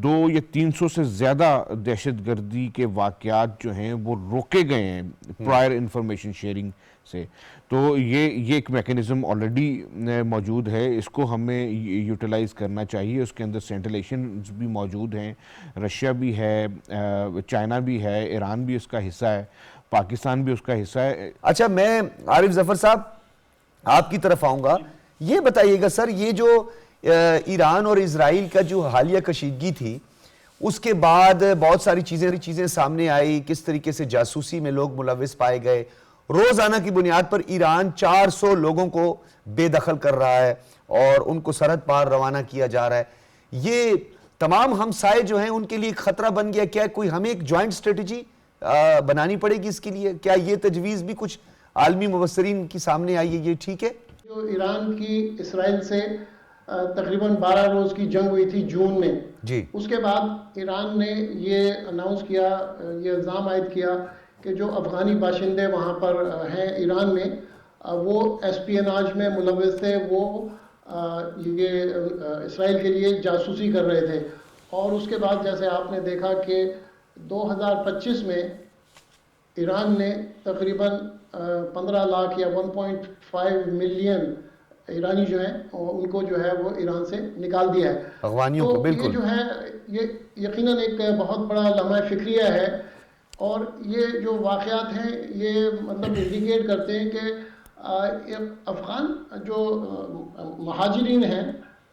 200 یا 300 سے زیادہ دہشت گردی کے واقعات جو ہیں وہ روکے گئے ہیں پرائر انفارمیشن شیئرنگ سے. تو یہ ایک میکینزم آلریڈی موجود ہے، اس کو ہمیں یوٹیلائز کرنا چاہیے. اس کے اندر سینٹرل ایشینز بھی موجود ہیں، رشیا بھی ہے، چائنا بھی ہے، ایران بھی اس کا حصہ ہے، پاکستان بھی اس کا حصہ ہے. اچھا، میں عارف ظفر صاحب آپ کی طرف آؤں گا. یہ بتائیے گا سر، یہ جو ایران اور اسرائیل کا جو حالیہ کشیدگی تھی، اس کے بعد بہت ساری چیزیں سامنے آئی، کس طریقے سے جاسوسی میں لوگ ملوث پائے گئے. روزانہ کی بنیاد پر ایران 400 لوگوں کو بے دخل کر رہا ہے اور ان کو سرحد پار روانہ کیا جا رہا ہے. یہ تمام ہمسائے جو ہیں ان کے لیے ایک خطرہ بن گیا. کیا کوئی ہمیں ایک جوائنٹ اسٹریٹجی بنانی پڑے گی اس کے لیے؟ کیا یہ تجویز بھی کچھ عالمی مبصرین کی سامنے آئی ہے؟ یہ ٹھیک ہے؟ جو ایران کی اسرائیل سے تقریباً 12 روز کی جنگ ہوئی تھی جون میں جی، اس کے بعد ایران نے یہ اناؤنس کیا، یہ الزام عائد کیا کہ جو افغانی باشندے وہاں پر ہیں ایران میں وہ اسپیناج میں ملوث تھے، وہ یہ اسرائیل کے لیے جاسوسی کر رہے تھے. اور اس کے بعد جیسے آپ نے دیکھا کہ 2025 میں ایران نے تقریباً 15 لاکھ یا 1.5 ملین ایرانی جو ہیں ان کو جو ہے وہ ایران سے نکال دیا ہے. افغانیوں کو. بالکل. یہ جو ہے یہ یقیناً ایک بہت بڑا لمحہ فکریہ ہے، اور یہ جو واقعات ہیں یہ مطلب انڈیکیٹ کرتے ہیں کہ افغان جو مہاجرین ہیں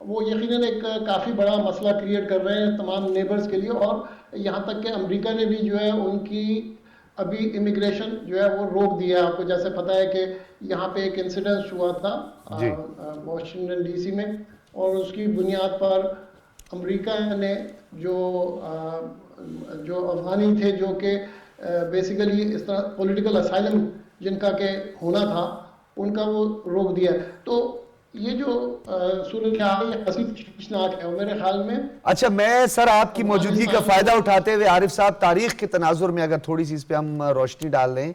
وہ یقیناً ایک کافی بڑا مسئلہ کریٹ کر رہے ہیں تمام نیبرز کے لیے. اور یہاں تک کہ امریکہ نے بھی جو ہے ان کی ابھی امیگریشن جو ہے وہ روک دیا ہے. آپ کو جیسے پتہ ہے کہ یہاں پہ ایک انسیڈنس ہوا تھا واشنگٹن ڈی سی میں، اور اس کی بنیاد پر امریکہ نے جو افغانی تھے جو کہ بیسیکلی اس طرح پولیٹیکل اسائلم جن کا کہ ہونا تھا ان کا وہ روک دیا. تو یہ جو صورتحال ہے حسین تشویشناک ہے، اور میرے خیال میں اچھا، میں سر آپ کی موجودگی کا فائدہ اٹھاتے ہوئے عارف صاحب تاریخ کے تناظر میں اگر تھوڑی سی اس پہ ہم روشنی ڈال دیں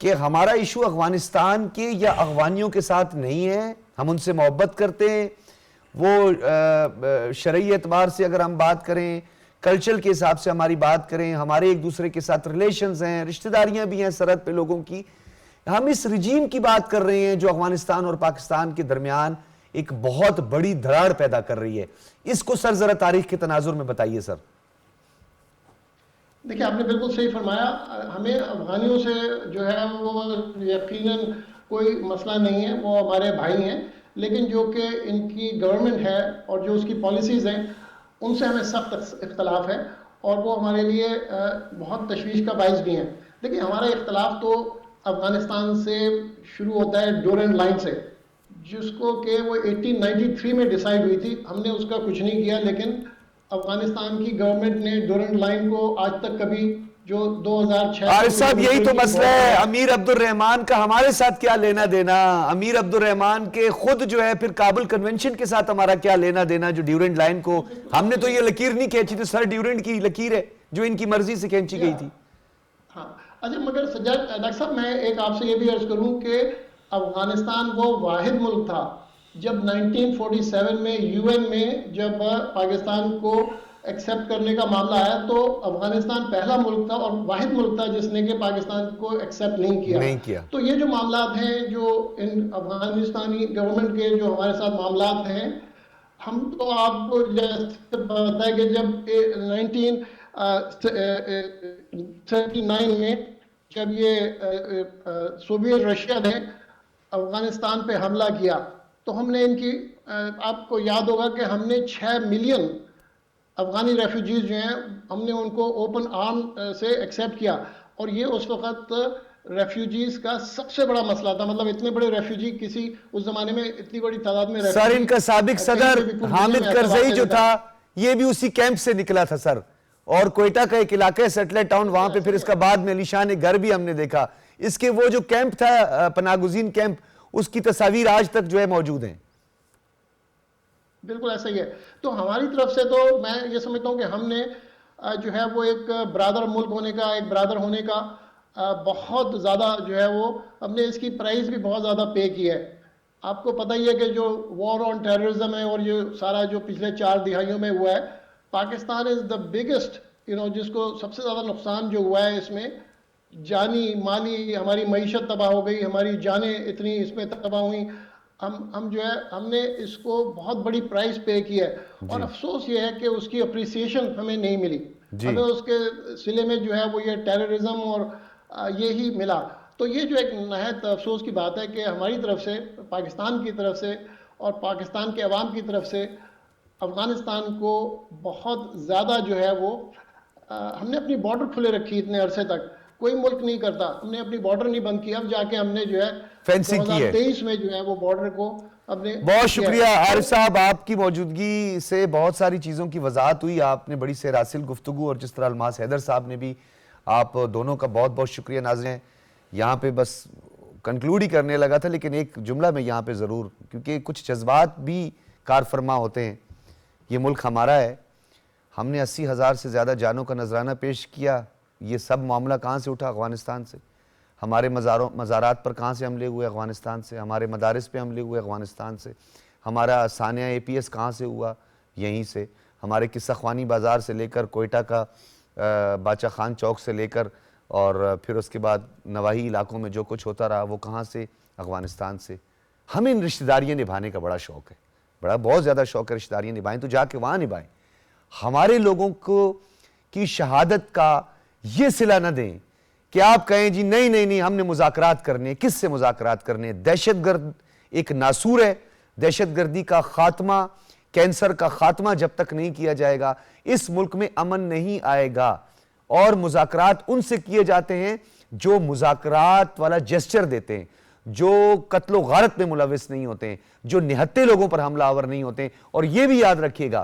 کہ ہمارا ایشو افغانستان کے یا افغانیوں کے ساتھ نہیں ہے. ہم ان سے محبت کرتے ہیں. وہ شرعی اعتبار سے اگر ہم بات کریں، کلچر کے حساب سے ہماری بات کریں، ہمارے ایک دوسرے کے ساتھ ریلیشنز ہیں، رشتہ داریاں بھی ہیں سرحد پہ لوگوں کی. ہم اس رجیم کی بات کر رہے ہیں جو افغانستان اور پاکستان کے درمیان ایک بہت بڑی دراڑ پیدا کر رہی ہے. اس کو سر ذرا تاریخ کے تناظر میں بتائیے سر. دیکھیں، آپ نے بالکل صحیح فرمایا. ہمیں افغانیوں سے جو ہے وہ یقیناً کوئی مسئلہ نہیں ہے، وہ ہمارے بھائی ہیں. لیکن جو کہ ان کی گورنمنٹ ہے اور جو اس کی پالیسیز ہیں ان سے ہمیں سخت اختلاف ہے، اور وہ ہمارے لیے بہت تشویش کا باعث بھی ہیں. دیکھیں، ہمارا اختلاف تو افغانستان سے شروع ہوتا ہے ڈورینڈ لائن سے، جس کو کہ وہ 1893 میں ڈیسائیڈ ہوئی تھی. ہم نے اس کا کچھ نہیں کیا، لیکن افغانستان کی گورنمنٹ نے ڈورینڈ لائن کو آج تک کبھی جو 2006 عارف صاحب یہی تو مسئلہ ہے. امیر عبد الرحمان کا ہمارے ساتھ کیا لینا دینا؟ امیر عبد الرحمان کے خود جو ہے پھر کابل کنونشن کے ساتھ ہمارا کیا لینا دینا؟ جو ڈیورنڈ لائن کو ہم نے تو یہ لکیر نہیں کھینچی تھی، سر ڈیورنڈ کی لکیر ہے جو ان کی مرضی سے کھینچی گئی تھی. ہاں اچھا، مگر سجاد ڈاکٹر صاحب میں ایک آپ سے یہ بھی عرض کروں کہ افغانستان وہ واحد ملک تھا جب 1947 میں یو این میں جب پاکستان کو ایکسیپٹ کرنے کا معاملہ آیا تو افغانستان پہلا ملک تھا اور واحد ملک تھا جس نے کہ پاکستان کو ایکسیپٹ نہیں کیا. تو یہ جو معاملات ہیں جو ان افغانستانی گورنمنٹ کے جو ہمارے ساتھ معاملات ہیں، ہم تو آپ کو جیسے پتا ہے کہ جب 1939 میں جب یہ سوویت رشیا نے افغانستان پہ حملہ کیا تو ہم نے ان کی آپ کو یاد ہوگا کہ ہم نے 6 ملین افغانی ریفیوجیز جو ہیں ہم نے ان کو اوپن آرم سے ایکسیپٹ کیا، اور یہ اس وقت ریفیوجیز کا سب سے بڑا مسئلہ تھا. مطلب اتنے بڑے ریفیوجی کسی اس زمانے میں اتنی بڑی تعداد میں سر ان کا سابق صدر حامد کرزئی جو تھا یہ بھی اسی کیمپ سے نکلا تھا سر. اور کوئٹہ کا ایک علاقہ ہے سیٹلائٹ ٹاؤن, وہاں پہ پھر اس کا بعد میں علی شان ایک گھر بھی ہم نے دیکھا. اس کے وہ جو کیمپ تھا پناہ گزین کیمپ, اس کی تصاویر آج تک جو ہے موجود ہیں. بالکل ایسا ہی ہے. تو ہماری طرف سے تو میں یہ سمجھتا ہوں کہ ہم نے جو ہے وہ ایک برادر ملک ہونے کا, ایک برادر ہونے کا بہت زیادہ جو ہے وہ ہم نے اس کی پرائز بھی بہت زیادہ پے کی ہے. آپ کو پتہ ہی ہے کہ جو وار آن ٹیررزم ہے اور یہ سارا جو پچھلے 4 دہائیوں میں ہوا ہے, پاکستان از دا بگیسٹ جس کو سب سے زیادہ نقصان جو ہوا ہے اس میں جانی مالی, ہماری معیشت تباہ ہو گئی, ہماری جانیں اتنی اس میں تباہ ہوئیں. ہم جو ہے ہم نے اس کو بہت بڑی پرائز پے کی ہے, اور افسوس یہ ہے کہ اس کی اپریسیشن ہمیں نہیں ملی. ہمیں اس کے سلے میں جو ہے وہ یہ ٹیررزم اور یہی ملا. تو یہ جو ایک نہایت افسوس کی بات ہے کہ ہماری طرف سے, پاکستان کی طرف سے اور پاکستان کے عوام کی طرف سے افغانستان کو بہت زیادہ جو ہے وہ ہم نے اپنی بارڈر کھلے رکھی اتنے عرصے تک, کوئی ملک نہیں کرتا, ہم نے اپنی بارڈر نہیں بند کی. اب جا کے ہم نے جو ہے فینسنگ کی ہے 2023 میں جو ہے وہ بارڈر کو ہم نے. بہت شکریہ عارف صاحب, آپ کی موجودگی سے بہت ساری چیزوں کی وضاحت ہوئی, آپ نے بڑی سیر حاصل گفتگو, اور جس طرح الماس حیدر صاحب نے بھی, آپ دونوں کا بہت بہت شکریہ. ناظرین یہاں پہ بس کنکلوڈ ہی کرنے لگا تھا, لیکن ایک جملہ میں یہاں پہ ضرور, کیونکہ کچھ جذبات بھی کار فرما ہوتے ہیں. یہ ملک ہمارا ہے, ہم نے 80,000 سے زیادہ جانوں کا نذرانہ پیش کیا. یہ سب معاملہ کہاں سے اٹھا؟ افغانستان سے. ہمارے مزارات پر کہاں سے حملے ہوئے؟ افغانستان سے. ہمارے مدارس پہ حملے ہوئے؟ افغانستان سے. ہمارا ثانیہ APS کہاں سے ہوا؟ یہیں سے. ہمارے قصہ خوانی بازار سے لے کر کوئٹہ کا باچا خان چوک سے لے کر اور پھر اس کے بعد نواحی علاقوں میں جو کچھ ہوتا رہا وہ کہاں سے؟ افغانستان سے. ہمیں ان رشتہ داریاں نبھانے کا بڑا شوق ہے, بہت زیادہ شوق ہے رشتہ داریاں نبھائیں, تو جا کے وہاں نبھائیں. ہمارے لوگوں کو کی شہادت کا یہ صلہ نہ دیں کہ آپ کہیں جی نہیں ہم نے مذاکرات کرنے. کس سے مذاکرات کرنے؟ دہشت گرد ایک ناسور ہے. دہشت گردی کا خاتمہ, کینسر کا خاتمہ جب تک نہیں کیا جائے گا اس ملک میں امن نہیں آئے گا. اور مذاکرات ان سے کیے جاتے ہیں جو مذاکرات والا جیسچر دیتے ہیں, جو قتل و غارت میں ملوث نہیں ہوتے ہیں, جو نہتے لوگوں پر حملہ آور نہیں ہوتے ہیں. اور یہ بھی یاد رکھیے گا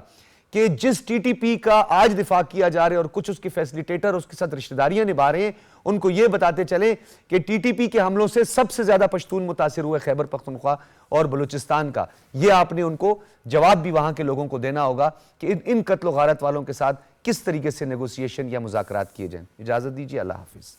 کہ جس TTP کا آج دفاع کیا جا رہے اور کچھ اس کے فیسلیٹیٹر اس کے ساتھ رشتہ داریاں نبھا رہے ہیں, ان کو یہ بتاتے چلیں کہ TTP کے حملوں سے سب سے زیادہ پشتون متاثر ہوئے خیبر پختونخوا اور بلوچستان کا. یہ آپ نے ان کو جواب بھی وہاں کے لوگوں کو دینا ہوگا کہ ان قتل و غارت والوں کے ساتھ کس طریقے سے نیگوسیشن یا مذاکرات کیے جائیں. اجازت دیجیے, اللہ حافظ.